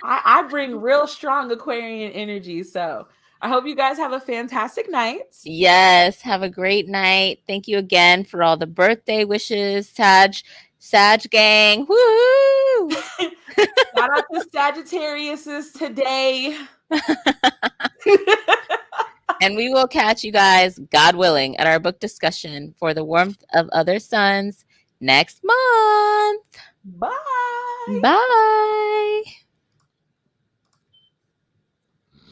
I bring real strong Aquarian energy. So I hope you guys have a fantastic night. Yes. Have a great night. Thank you again for all the birthday wishes, Sag gang. Woo! Shout out to Sagittariuses today. And we will catch you guys, God willing, at our book discussion for The Warmth of Other Suns next month. Bye. Bye.